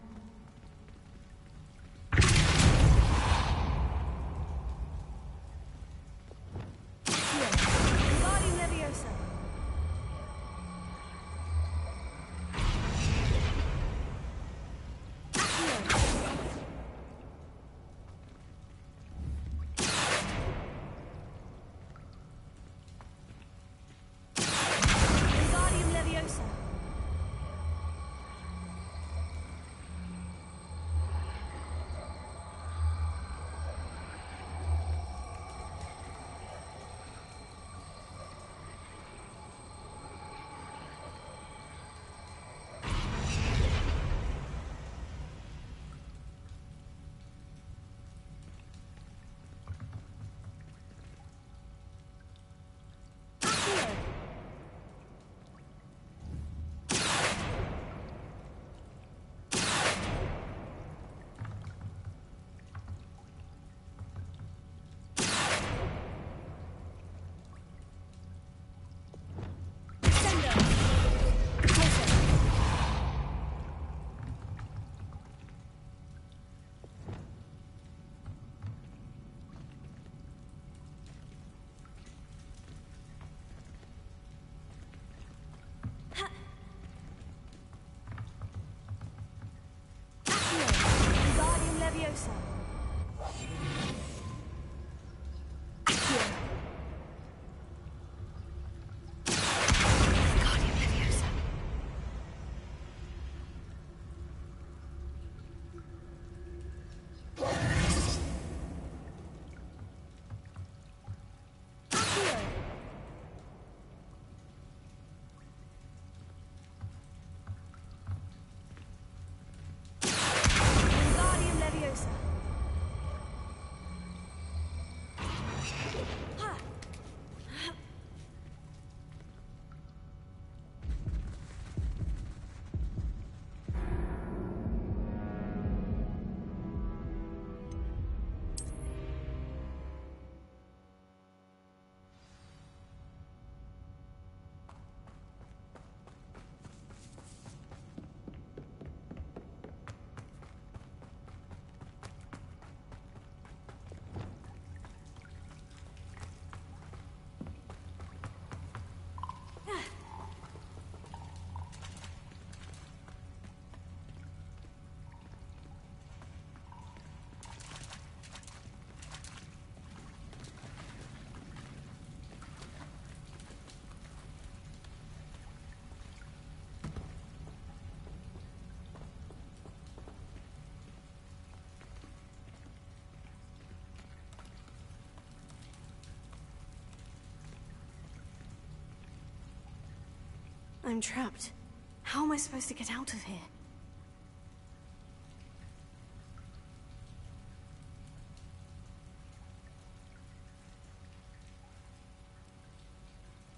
I'm trapped. How am I supposed to get out of here?